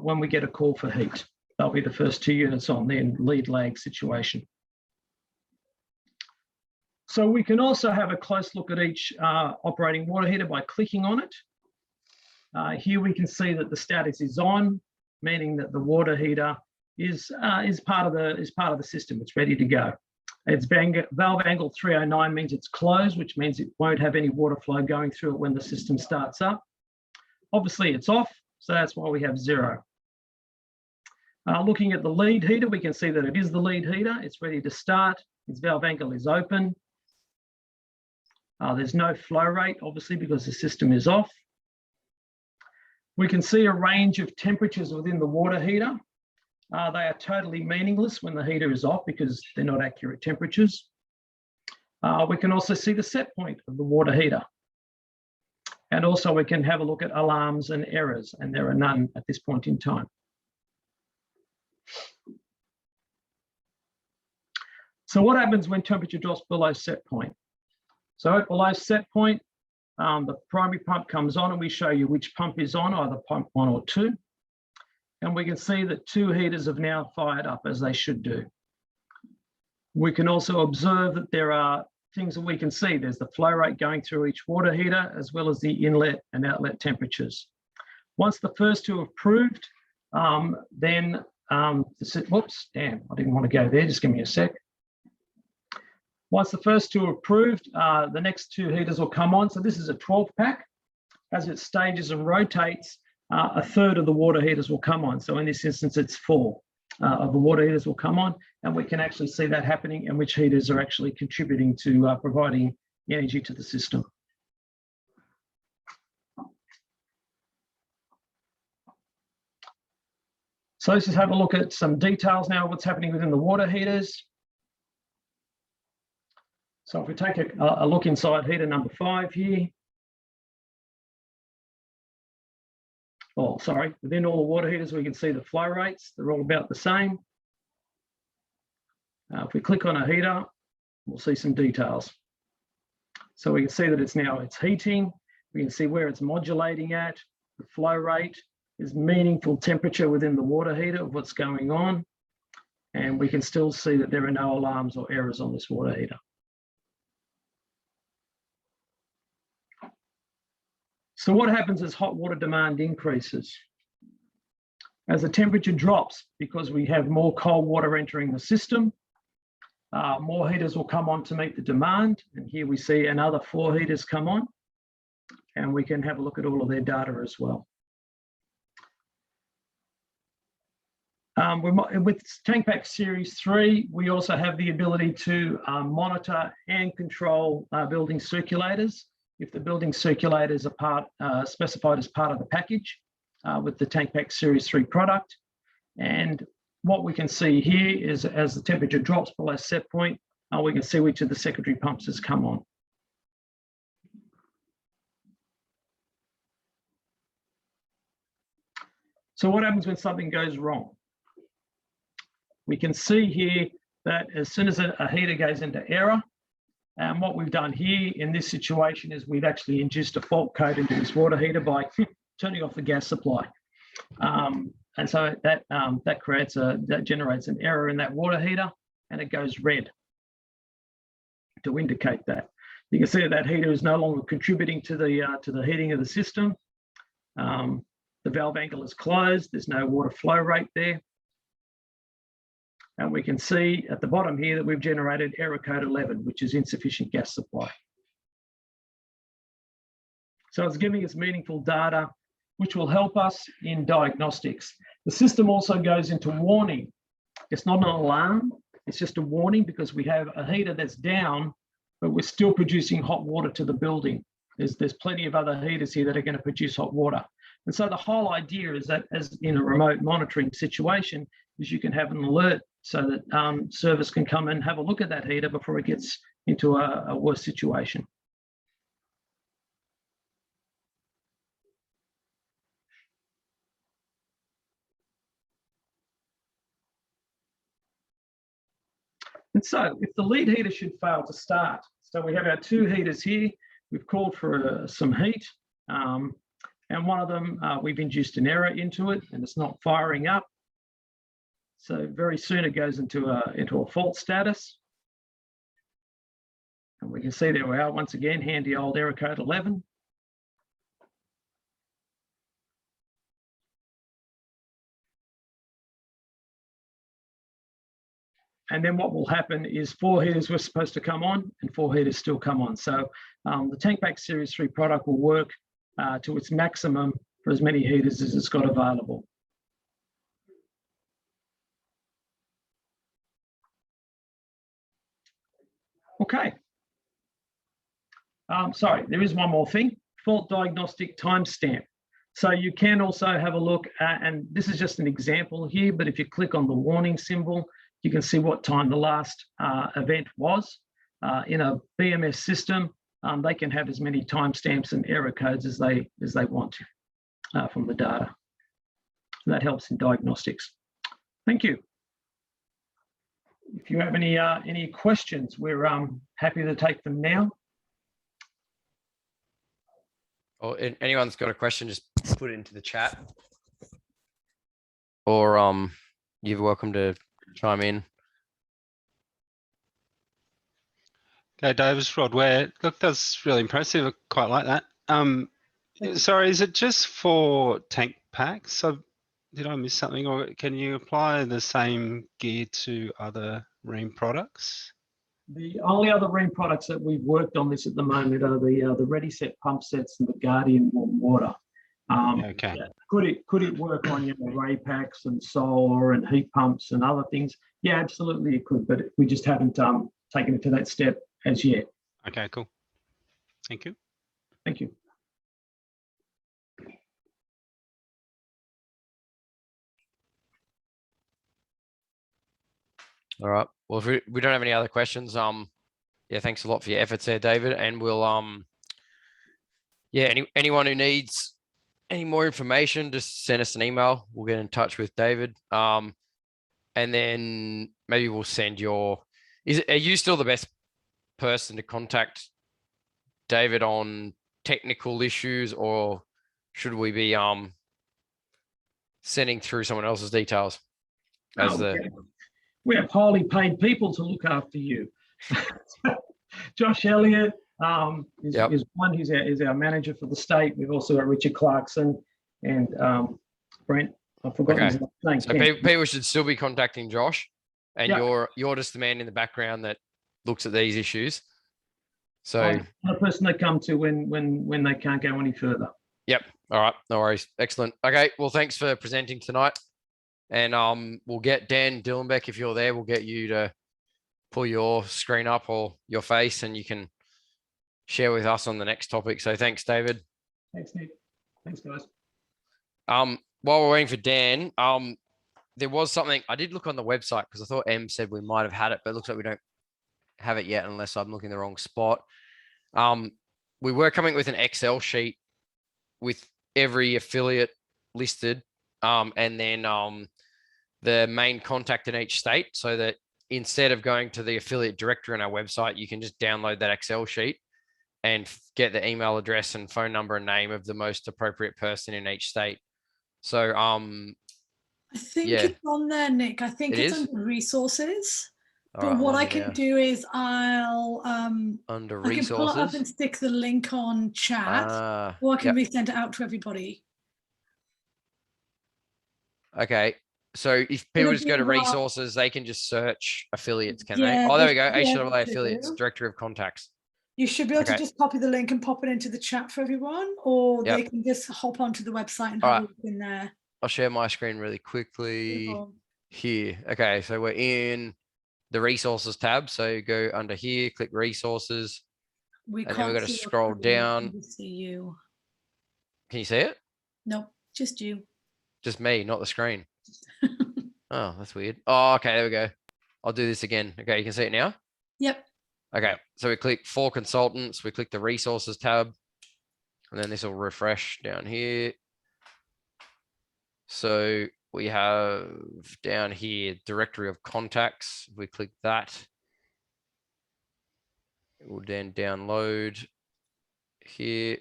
when we get a call for heat. They'll be the first 2 units on their lead lag situation. So we can also have a close look at each operating water heater by clicking on it. Here we can see that the status is on, meaning that the water heater is part of the system. It's ready to go. Its valve angle 309 means it's closed, which means it won't have any water flow going through it when the system starts up. Obviously it's off, so that's why we have 0. Looking at the lead heater, we can see that it is the lead heater. It's ready to start. Its valve angle is open. There's no flow rate, obviously, because the system is off. We can see a range of temperatures within the water heater. They are totally meaningless when the heater is off because they're not accurate temperatures. We can also see the set point of the water heater. And also we can have a look at alarms and errors, and there are none at this point in time. So what happens when temperature drops below set point? So at below set point, the primary pump comes on and we show you which pump is on, either pump 1 or 2. And we can see that 2 heaters have now fired up as they should do. We can also observe that there are things that we can see. There's the flow rate going through each water heater, as well as the inlet and outlet temperatures. Once the first 2 have proved, whoops, damn, I didn't want to go there, just give me a sec. Once the first 2 are approved, the next 2 heaters will come on. So this is a 12-pack. As it stages and rotates, a third of the water heaters will come on. So in this instance, it's 4 of the water heaters will come on, and we can actually see that happening and which heaters are actually contributing to providing energy to the system. So let's just have a look at some details now of what's happening within the water heaters. So if we take a look inside heater number 5 here. Oh, sorry, within all the water heaters, we can see the flow rates. They're all about the same. If we click on a heater, we'll see some details. So we can see that it's heating. We can see where it's modulating at, the flow rate. There's meaningful temperature within the water heater of what's going on. And we can still see that there are no alarms or errors on this water heater. So what happens as hot water demand increases? As the temperature drops, because we have more cold water entering the system, more heaters will come on to meet the demand. And here we see another 4 heaters come on, and we can have a look at all of their data as well. With Tank Pack Series 3, we also have the ability to monitor and control building circulators. If the building circulators are specified as part of the package with the Tank Pack Series 3 product. And what we can see here is as the temperature drops below set point, we can see which of the secondary pumps has come on. So what happens when something goes wrong? We can see here that as soon as a heater goes into error, and what we've done here in this situation is we've actually induced a fault code into this water heater by turning off the gas supply. And so that generates an error in that water heater, and it goes red to indicate that. You can see that heater is no longer contributing to the heating of the system. The valve angle is closed. There's no water flow rate there. And we can see at the bottom here that we've generated error code 11, which is insufficient gas supply. So it's giving us meaningful data, which will help us in diagnostics. The system also goes into warning. It's not an alarm, it's just a warning because we have a heater that's down, but we're still producing hot water to the building. There's plenty of other heaters here that are going to produce hot water. And so the whole idea is that as in a remote monitoring situation, is you can have an alert so that service can come and have a look at that heater before it gets into a worse situation. And so if the lead heater should fail to start, so we have our two heaters here, we've called for some heat, and one of them, we've induced an error into it and it's not firing up. So very soon it goes into a fault status. And we can see there we are once again, handy old error code 11. And then what will happen is 4 heaters were supposed to come on and 4 heaters still come on. So the Tank Pack Series 3 product will work to its maximum for as many heaters as it's got available. Okay. Sorry, there is one more thing, fault diagnostic timestamp. So you can also have a look at, and this is just an example here, but if you click on the warning symbol, you can see what time the last event was. In a BMS system, they can have as many timestamps and error codes as they want to from the data. And that helps in diagnostics. Thank you. If you have any questions, we're happy to take them now. Or anyone's got a question, just put it into the chat. Or you're welcome to chime in. Okay, Davis, Rod Ware. Look, that's really impressive. I quite like that. Sorry, is it just for tank packs? So did I miss something, or can you apply the same gear to other Ream products? The only other Ream products that we've worked on this at the moment are the Ready Set pump sets and the Guardian warm water. Okay. Yeah. Could it work on array packs and solar and heat pumps and other things? Yeah, absolutely it could, but we just haven't taken it to that step as yet. Okay, cool. Thank you. Thank you. All right. Well, if we don't have any other questions, yeah, thanks a lot for your efforts there, David. And we'll yeah, anyone who needs any more information, just send us an email. We'll get in touch with David. And then maybe we'll send are you still the best person to contact David on technical issues, or should we be sending through someone else's details as we have highly paid people to look after you. Josh Elliott is one. He's our manager for the state. We've also got Richard Clarkson and Brent. I've forgotten his name. So people should still be contacting Josh, and you're just the man in the background that looks at these issues. So I'm the person they come to when they can't go any further. Yep. All right. No worries. Excellent. Okay. Well, thanks for presenting tonight. And we'll get Dan Dillenbeck, if you're there, we'll get you to pull your screen up or your face, and you can share with us on the next topic. So thanks, David. Thanks, Nick. Thanks, guys. While we're waiting for Dan, there was something I did look on the website because I thought Em said we might have had it, but it looks like we don't have it yet unless I'm looking in the wrong spot. We were coming with an Excel sheet with every affiliate listed, and then the main contact in each state, so that instead of going to the affiliate directory on our website, you can just download that Excel sheet and get the email address and phone number and name of the most appropriate person in each state. So I think yeah. it's on there, Nick. I think It it's is? under resources. All But right, what I'm I on can now. do is I'll Under I can pull it up resources. and stick the link on chat, or I can resend it out to everybody. Okay. So if people It'll just go be to well- resources, they can just search affiliates, can they? Yeah, Oh, there they we go. should be able HCAA to. affiliates, directory of contacts. You should be able to Okay. just copy the link and pop it into the chat for everyone, or Yep. they can just hop onto the website and All have a right. look in there. I'll share my screen really quickly Beautiful. here. Okay. So we're in the resources tab. So go under here, click resources, We and then we've got to see your scroll screen, down. we see you. Can you see it? Nope, just you. Just me, not the screen. Oh, that's weird. Oh, okay. There we go. I'll do this again. Okay. You can see it now. Yep. Okay, so we click for consultants, we click the resources tab, and then this will refresh down here. So we have down here, directory of contacts. If we click that, it will then download here.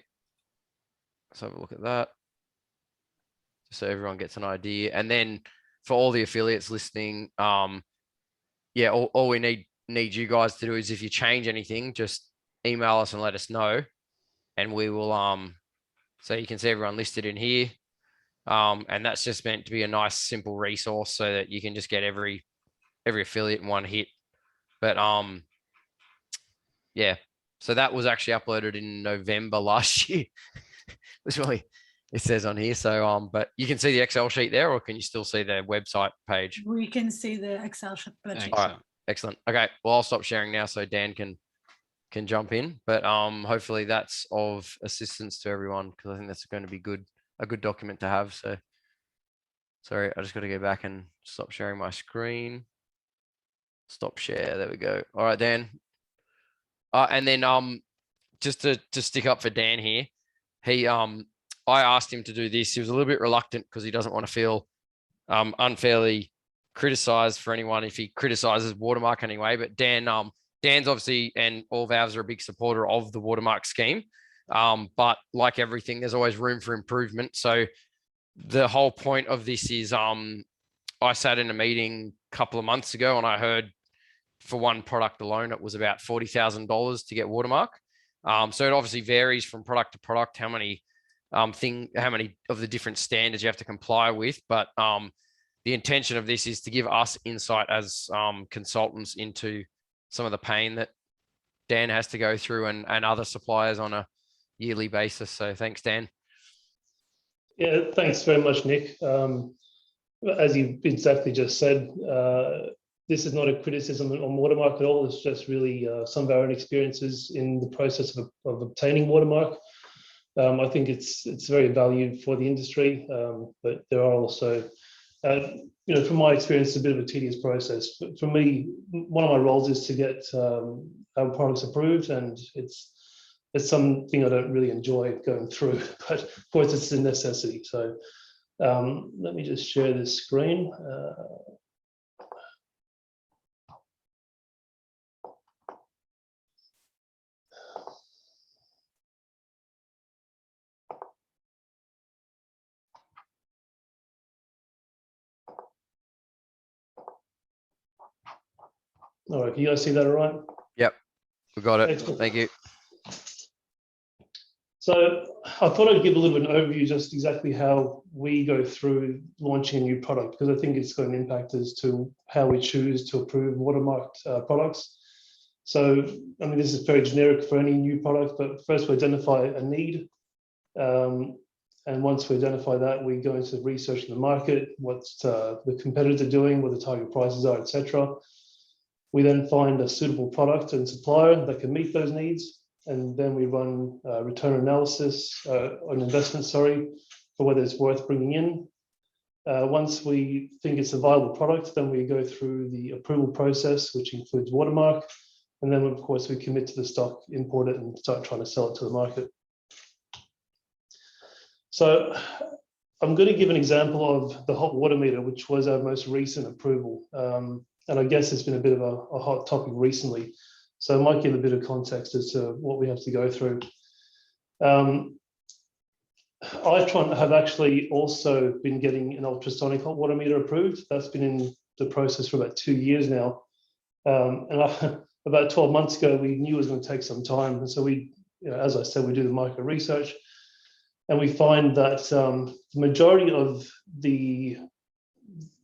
Let's have a look at that. Just so everyone gets an idea. And then for all the affiliates listening, yeah, all we need you guys to do is, if you change anything, just email us and let us know, and we will so you can see everyone listed in here, and that's just meant to be a nice simple resource so that you can just get every affiliate in one hit. But yeah, so that was actually uploaded in November last year. That's really, it says on here. So but you can see the Excel sheet there, or can you still see the website page? We can see the Excel sheet. All right. Excellent. Okay. Well, I'll stop sharing now so Dan can jump in, but hopefully that's of assistance to everyone, because I think that's going to be a good document to have. So sorry, I just got to go back and stop sharing my screen. Stop share. There we go. All right, Dan. And then just to stick up for Dan here, he I asked him to do this. He was a little bit reluctant because he doesn't want to feel unfairly criticized for anyone if he criticizes Watermark anyway. But Dan's obviously, and all valves are a big supporter of the Watermark scheme. But like everything, there's always room for improvement. So the whole point of this is I sat in a meeting a couple of months ago, and I heard for one product alone, it was about $40,000 to get Watermark. So it obviously varies from product to product, how many of the different standards you have to comply with. But the intention of this is to give us insight as consultants into some of the pain that Dan has to go through and other suppliers on a yearly basis. So thanks, Dan. Yeah, thanks very much, Nick. As you exactly just said, this is not a criticism on Watermark at all. It's just really some of our own experiences in the process of obtaining Watermark. I think it's very valued for the industry, but there are also, from my experience, it's a bit of a tedious process. But for me, one of my roles is to get our products approved, and it's something I don't really enjoy going through, but of course it's a necessity. So let me just share this screen. All right, can you guys see that all right? Yep, we got it. Excellent. Thank you. So I thought I'd give a little bit of an overview, just exactly how we go through launching a new product, because I think it's got an impact as to how we choose to approve watermarked products. So, I mean, this is very generic for any new product, but first we identify a need. And once we identify that, we go into researching the market, what the competitors are doing, what the target prices are, etc. We then find a suitable product and supplier that can meet those needs. And then we run return analysis on investment, for whether it's worth bringing in. Once we think it's a viable product, then we go through the approval process, which includes watermark. And then, of course, we commit to the stock, import it, and start trying to sell it to the market. So I'm going to give an example of the hot water meter, which was our most recent approval. And I guess it's been a bit of a hot topic recently. So I might give a bit of context as to what we have to go through. I have actually also been getting an ultrasonic hot water meter approved. That's been in the process for about 2 years now. About 12 months ago, we knew it was going to take some time. And so we, as I said, we do the market research. And we find that the majority of the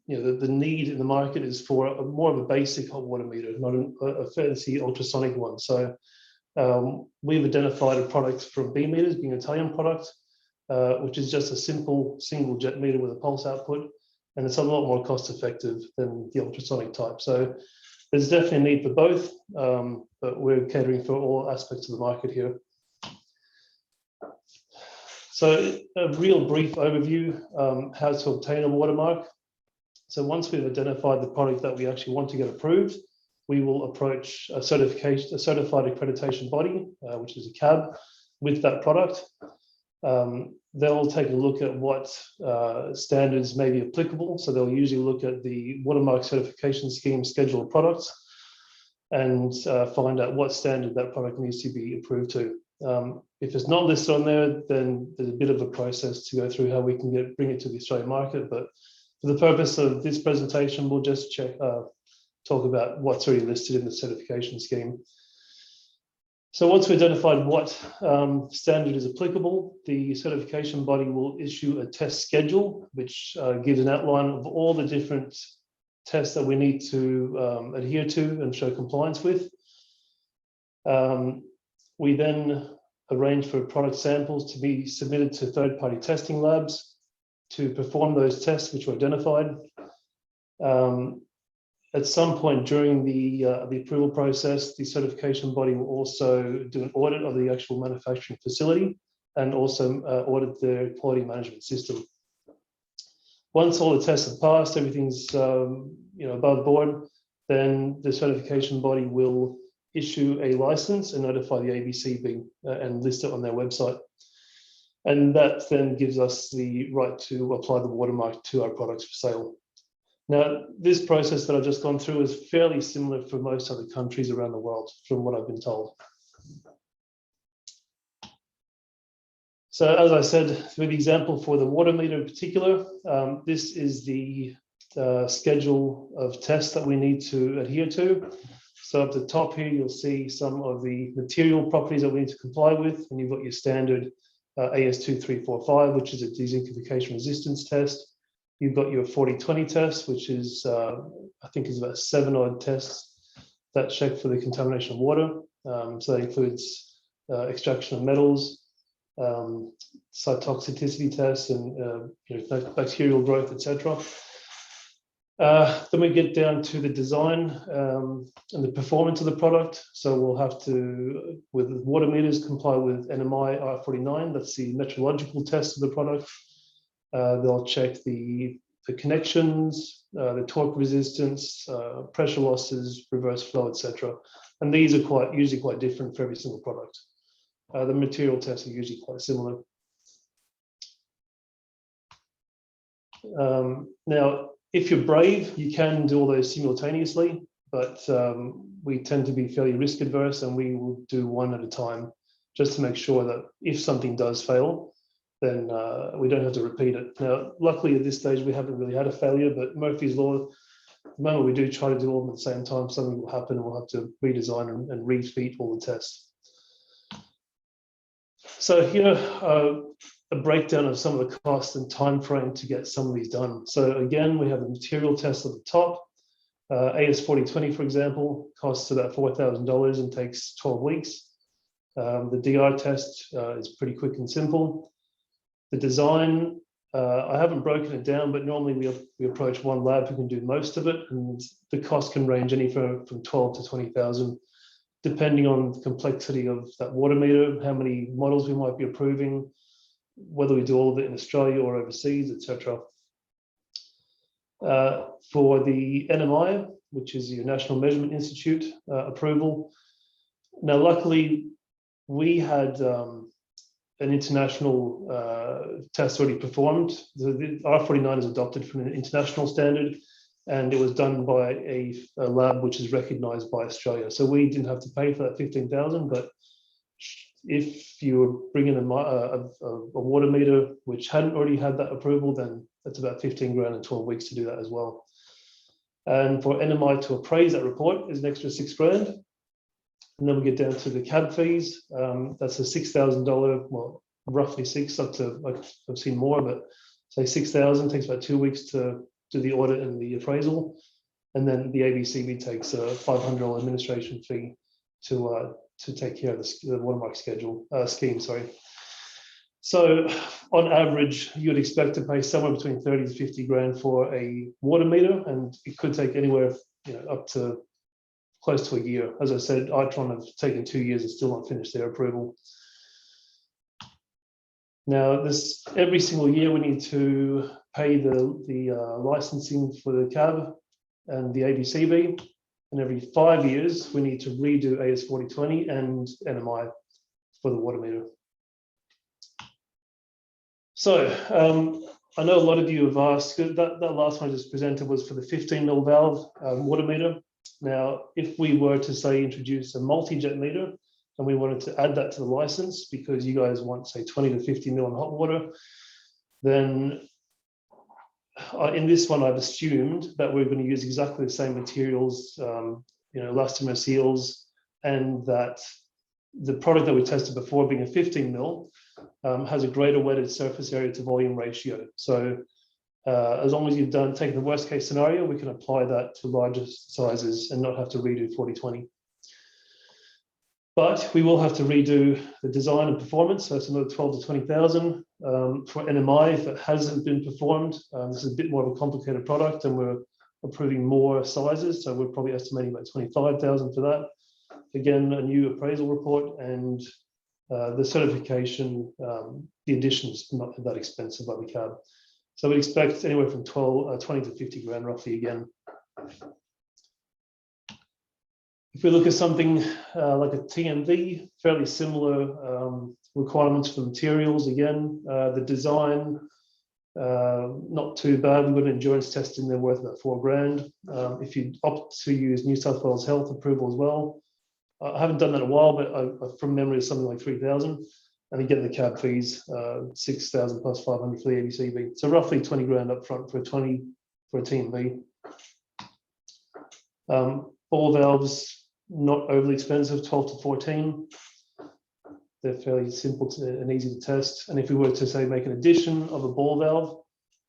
need in the market is for more of a basic hot water meter, not a fancy ultrasonic one. So we've identified a product from B meters, being an Italian product, which is just a simple single jet meter with a pulse output, and it's a lot more cost effective than the ultrasonic type. So there's definitely a need for both, but we're catering for all aspects of the market here. So a real brief overview, how to obtain a watermark. So once we've identified the product that we actually want to get approved, we will approach a certified accreditation body, which is a CAB, with that product. They'll take a look at what standards may be applicable. So they'll usually look at the watermark certification scheme schedule of products and find out what standard that product needs to be approved to. If it's not listed on there, then there's a bit of a process to go through how we can bring it to the Australian market. But for the purpose of this presentation, we'll just talk about what's already listed in the certification scheme. So once we've identified what standard is applicable, the certification body will issue a test schedule, which gives an outline of all the different tests that we need to adhere to and show compliance with. We then arrange for product samples to be submitted to third-party testing labs to perform those tests which were identified. At some point during the approval process, the certification body will also do an audit of the actual manufacturing facility and also audit their quality management system. Once all the tests have passed, everything's above board, then the certification body will issue a license and notify the ABCB and list it on their website. And that then gives us the right to apply the watermark to our products for sale. Now, this process that I've just gone through is fairly similar for most other countries around the world, from what I've been told. So as I said, with the example for the water meter in particular, this is the schedule of tests that we need to adhere to. So at the top here, you'll see some of the material properties that we need to comply with, and you've got your standard AS2345, which is a dezinkification resistance test. You've got your 40-20 test, which is, I think is about 7 odd tests that check for the contamination of water. So that includes extraction of metals, cytotoxicity tests, and bacterial growth, etc. Then we get down to the design and the performance of the product. So we'll have to, with water meters, comply with NMI R49. That's the metrological test of the product. They'll check the connections, the torque resistance, pressure losses, reverse flow, etc. And these are usually quite different for every single product. The material tests are usually quite similar. Now, if you're brave, you can do all those simultaneously, but we tend to be fairly risk adverse, and we will do one at a time just to make sure that if something does fail, then we don't have to repeat it. Now, luckily at this stage, we haven't really had a failure, but Murphy's Law, the moment we do try to do all of them at the same time, something will happen and we'll have to redesign and repeat all the tests. So here, a breakdown of some of the costs and time frame to get some of these done. So again, we have the material test at the top. AS4020, for example, costs about $4,000 and takes 12 weeks. The DR test is pretty quick and simple. The design, I haven't broken it down, but normally we approach one lab who can do most of it, and the cost can range anywhere from 12 to 20,000, depending on the complexity of that water meter, how many models we might be approving, whether we do all of it in Australia or overseas, etc. For the NMI, which is your National Measurement Institute approval. Now, luckily, we had an international test already performed. The R49 is adopted from an international standard, and it was done by a lab which is recognised by Australia. So we didn't have to pay for that 15,000, but if you were bringing a water meter which hadn't already had that approval, then that's about 15 grand and 12 weeks to do that as well. And for NMI to appraise that report is an extra 6 grand. And then we get down to the cab fees. That's a $6,000, well, roughly 6, up to, I've seen more, but say 6,000, takes about 2 weeks to do the audit and the appraisal. And then the ABCB takes a $500 administration fee to take care of the watermark scheme. So on average, you'd expect to pay somewhere between 30 to 50 grand for a water meter, and it could take anywhere up to close to a year. As I said, Itron have taken 2 years and still not finished their approval. Now, every single year we need to pay the licensing for the cab and the ABCB, and every 5 years we need to redo AS4020 and NMI for the water meter. So I know a lot of you have asked, that last one I just presented was for the 15 mil valve water meter. Now, if we were to say introduce a multi-jet meter and we wanted to add that to the license because you guys want say 20 to 50 mil in hot water, then in this one I've assumed that we're going to use exactly the same materials, elastomer seals, and that the product that we tested before, being a 15 mil, has a greater wetted surface area to volume ratio. So as long as you've taken the worst case scenario, we can apply that to larger sizes and not have to redo 4020. But we will have to redo the design and performance, so it's another 12 to 20,000 for NMI if it hasn't been performed. This is a bit more of a complicated product, and we're approving more sizes, so we're probably estimating about 25,000 for that. Again, a new appraisal report, and the certification, the addition's not that expensive by the cab. So we expect anywhere from 20 to 50 grand roughly again. If we look at something like a TMV, fairly similar requirements for materials. Again, the design, not too bad. We've got an endurance test in there worth about 4 grand. If you opt to use New South Wales Health approval as well, I haven't done that in a while, but from memory it's something like 3,000. And again, the cab fees, 6,000 plus 500 for the ABCB. So roughly 20 grand up front for a TMV. Ball valves, not overly expensive, 12 to 14. They're fairly simple and easy to test. And if we were to say make an addition of a ball valve,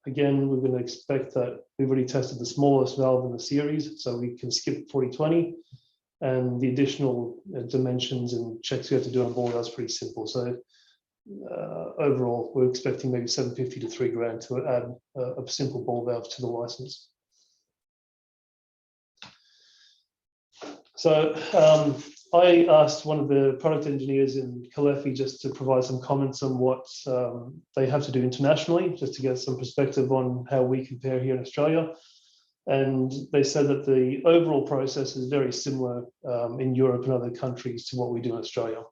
again, we're going to expect that we've already tested the smallest valve in the series, so we can skip 4020. And the additional dimensions and checks we have to do on ball valves pretty simple. So overall, we're expecting maybe 750 to 3 grand to add a simple ball valve to the license. So I asked one of the product engineers in Calefi just to provide some comments on what they have to do internationally, just to get some perspective on how we compare here in Australia. And they said that the overall process is very similar in Europe and other countries to what we do in Australia.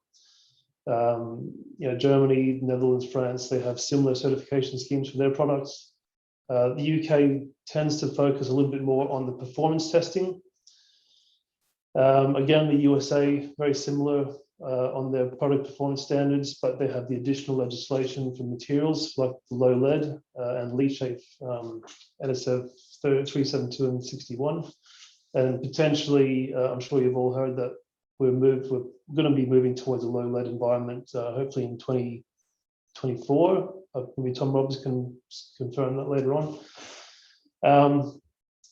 Germany, Netherlands, France, they have similar certification schemes for their products. The UK tends to focus a little bit more on the performance testing. Again, the USA, very similar on their product performance standards, but they have the additional legislation for materials like low lead and leachate NSF 372 and 61. And potentially, I'm sure you've all heard that we're going to be moving towards a low lead environment, hopefully in 2024. Maybe Tom Roberts can confirm that later on.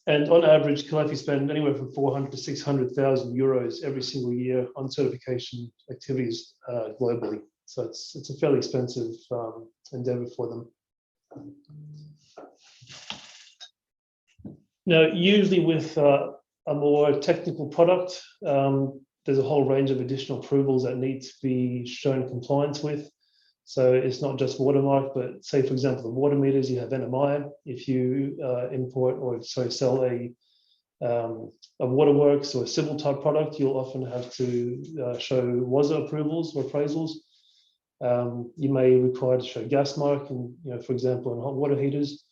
And on average, Calefi spend anywhere from 400 to 600,000 euros every single year on certification activities globally. So it's a fairly expensive endeavour for them. Now, usually with a more technical product, there's a whole range of additional approvals that need to be shown compliance with. So it's not just watermark, but say, for example, the water meters, you have NMI. If you sell a waterworks or a civil type product, you'll often have to show WASA approvals or appraisals. You may require to show gas mark, and for example, in hot water heaters.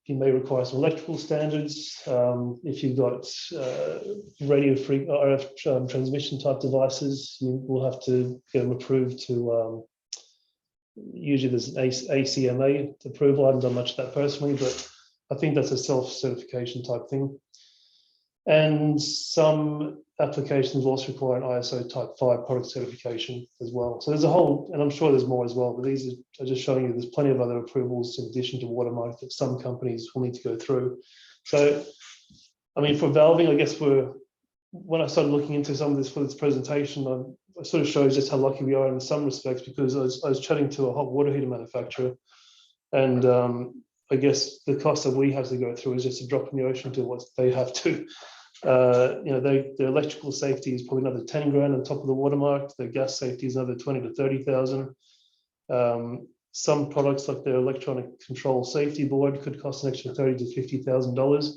You may require some electrical standards. If you've got radio RF transmission type devices, you will have to get them approved to, usually there's an HCAA approval. I haven't done much of that personally, but I think that's a self-certification type thing. And some applications also require an ISO type 5 product certification as well. So there's a whole, and I'm sure there's more as well, but these are just showing you there's plenty of other approvals in addition to watermark that some companies will need to go through. So, I mean, for valving, I guess when I started looking into some of this for this presentation, it sort of shows just how lucky we are in some respects, because I was chatting to a hot water heater manufacturer, and I guess the cost that we have to go through is just a drop in the ocean to what they have to. Their electrical safety is probably another 10 grand on top of the watermark. Their gas safety is another 20 to 30,000. Some products like their electronic control safety board could cost an extra $30,000 to $50,000.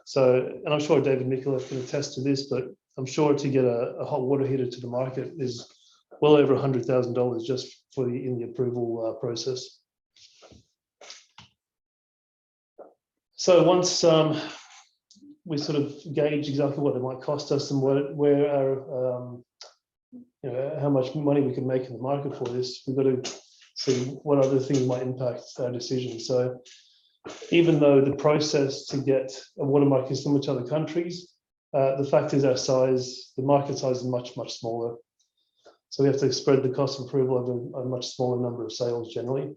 So, and I'm sure David Nicola can attest to this, but I'm sure to get a hot water heater to the market is well over $100,000 just in the approval process. So once we sort of gauge exactly what it might cost us and where our, how much money we can make in the market for this, we've got to see what other things might impact our decision. So even though the process to get a watermark is similar to other countries, the fact is our size, the market size is much, much smaller. So we have to spread the cost of approval over a much smaller number of sales generally.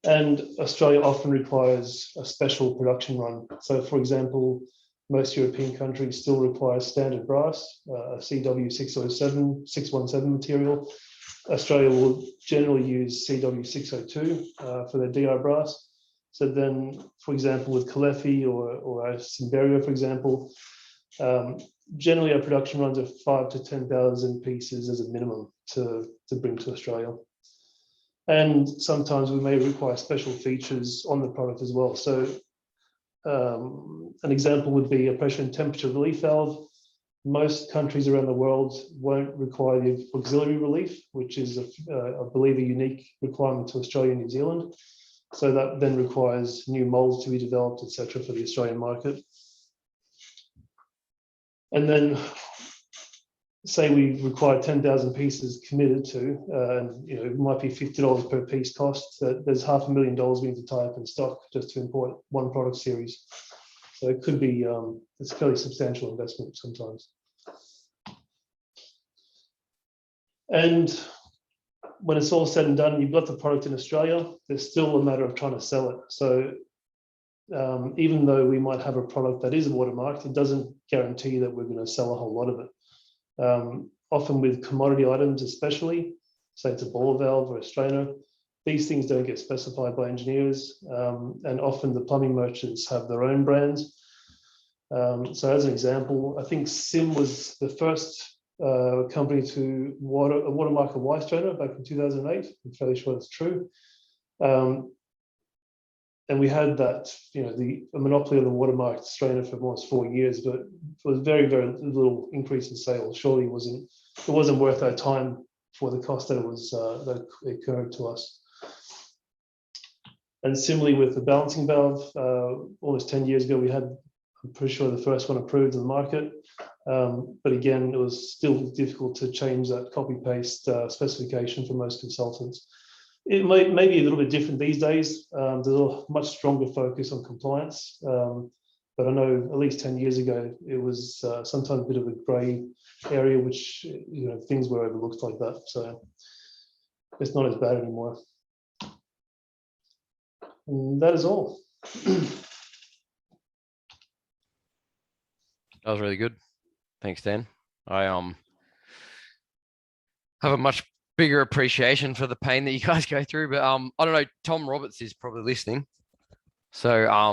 And Australia often requires a special production run. So for example, most European countries still require standard brass, CW 617 material. Australia will generally use CW 602 for their DR brass. So then, for example, with Calefi or Simberio, for example, generally our production runs are 5,000 to 10,000 pieces as a minimum to bring to Australia. And sometimes we may require special features on the product as well. So an example would be a pressure and temperature relief valve. Most countries around the world won't require the auxiliary relief, which is, I believe, a unique requirement to Australia and New Zealand. So that then requires new molds to be developed, etc., for the Australian market. And then say we require 10,000 pieces committed to, and it might be $50 per piece cost. There's $500,000 we need to tie up in stock just to import one product series. So it could be it's a fairly substantial investment sometimes. And when it's all said and done, you've got the product in Australia, there's still a matter of trying to sell it. So even though we might have a product that is watermarked, it doesn't guarantee that we're going to sell a whole lot of it. Often with commodity items especially, say it's a ball valve or a strainer, these things don't get specified by engineers, and often the plumbing merchants have their own brands. So as an example, I think Sim was the first company to watermark a Y strainer back in 2008. I'm fairly sure that's true. And we had that, the monopoly of the watermarked strainer for almost 4 years, but it was very, very little increase in sales. Surely it wasn't worth our time for the cost that it was that occurred to us. And similarly with the balancing valve, almost 10 years ago, we had, I'm pretty sure, the first one approved in the market. But again, it was still difficult to change that copy-paste specification for most consultants. It may be a little bit different these days. There's a much stronger focus on compliance. But I know at least 10 years ago, it was sometimes a bit of a grey area, which, things were overlooked like that. So it's not as bad anymore. And that is all. That was really good. Thanks, Dan. I have a much bigger appreciation for the pain that you guys go through. But I don't know. Tom Roberts is probably listening, so I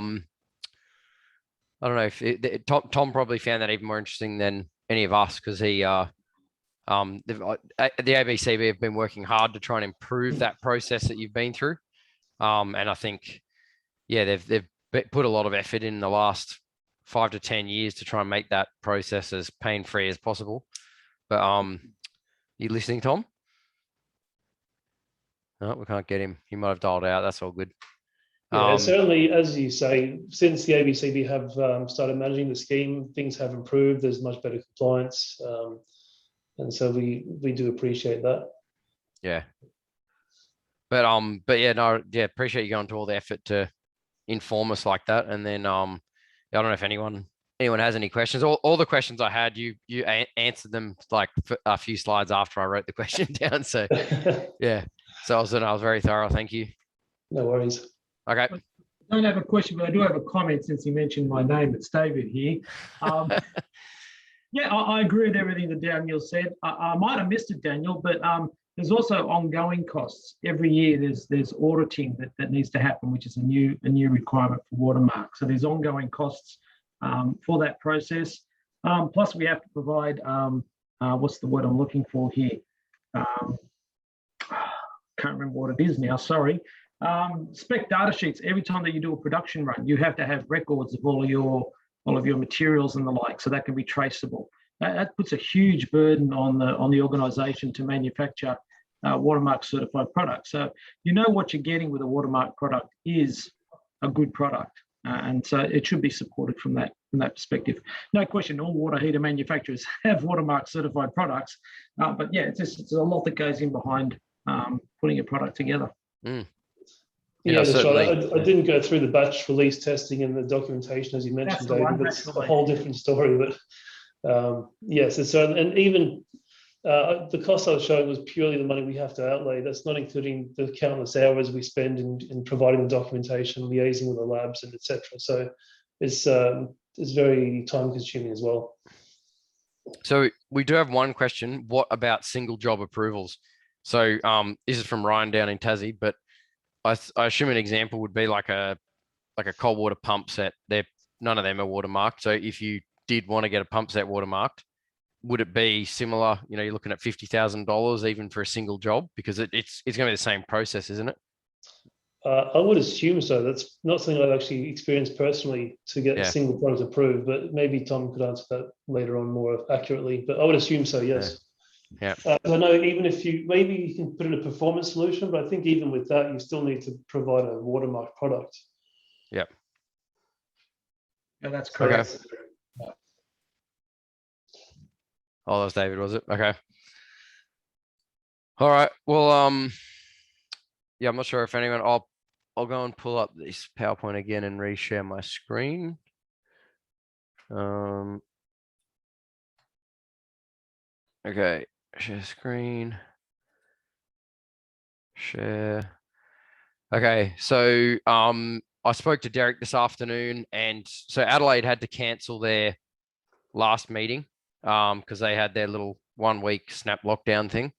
don't know if Tom probably found that even more interesting than any of us, because he the ABCB have been working hard to try and improve that process that you've been through, and I think they've put a lot of effort in the last 5 to 10 years to try and make that process as pain-free as possible. But you listening, Tom? No, we can't get him. He might have dialed out. That's all good. Yeah, certainly, as you say, since the ABCB have started managing the scheme, things have improved. There's much better compliance, and so we do appreciate that. Yeah. But yeah, no, yeah, appreciate you going to all the effort to inform us like that. And then I don't know if anyone has any questions. All the questions I had, you answered them like a few slides after I wrote the question down. So yeah, so I was very thorough. Thank you. No worries. Okay. I don't have a question, but I do have a comment since he mentioned my name. It's David here. Yeah, I agree with everything that Daniel said. I might have missed it, Daniel, but there's also ongoing costs. Every year there's auditing that needs to happen, which is a new requirement for Watermark. So there's ongoing costs for that process. Plus we have to provide, what's the word I'm looking for here? Can't remember what it is now, sorry. Spec data sheets. Every time that you do a production run, you have to have records of all of your materials and the like, so that can be traceable. That puts a huge burden on the organisation to manufacture Watermark certified products. So you know what you're getting with a Watermark product is a good product, and so it should be supported from that perspective. No question, all water heater manufacturers have Watermark certified products, but yeah, it's a lot that goes in behind putting a product together. Mm. Yeah, that's right. I didn't go through the batch release testing and the documentation, as you mentioned, David. That's a whole different story. But yes, it's and even the cost I was showing was purely the money we have to outlay. That's not including the countless hours we spend in providing the documentation, liaising with the labs, and etc. So it's very time consuming as well. So we do have one question. What about single job approvals? So this is from Ryan down in Tassie, but I assume an example would be like a cold water pump set. None of them are watermarked. So if you did want to get a pump set watermarked, would it be similar? You know, you're looking at $50,000 even for a single job, because it's going to be the same process, isn't it? I would assume so. That's not something I've actually experienced personally to get a single product approved, but maybe Tom could answer that later on more accurately. But I would assume so, yes. Yeah. I know even if maybe you can put in a performance solution, but I think even with that, you still need to provide a watermark product. Yeah. Yeah, that's correct. Okay. Oh, that was David, was it? Okay. All right. Well, yeah, I'm not sure if anyone. I'll go and pull up this PowerPoint again and reshare my screen. Okay. Share screen. Share. Okay, so I spoke to Derek this afternoon, and so Adelaide had to cancel their last meeting because they had their little 1 week snap lockdown thing,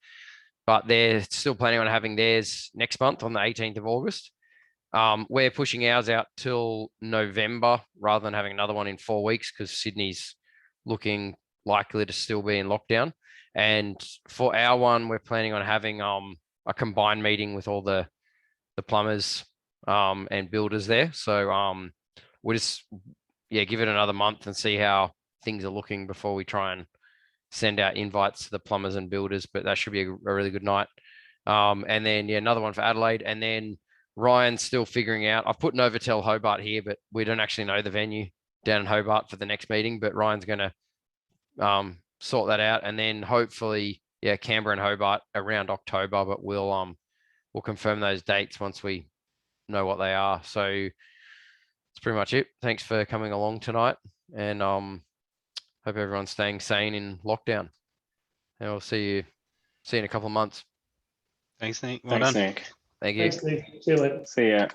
but they're still planning on having theirs next month on the 18th of August. We're pushing ours out till November rather than having another one in 4 weeks, because Sydney's looking likely to still be in lockdown. And for our one, we're planning on having a combined meeting with all the plumbers and builders there. So we'll just give it another month and see how things are looking before we try and send out invites to the plumbers and builders. But that should be a really good night. And then another one for Adelaide. And then Ryan's still figuring out. I've put Novotel Hobart here, but we don't actually know the venue down in Hobart for the next meeting. But Ryan's going to sort that out, and then hopefully, Canberra and Hobart around October. But we'll confirm those dates once we know what they are. So that's pretty much it. Thanks for coming along tonight, and hope everyone's staying sane in lockdown. And we'll see you in a couple of months. Thanks, Nick. Well done. Nick. Thank you. Thanks, Nick. See you later. See ya.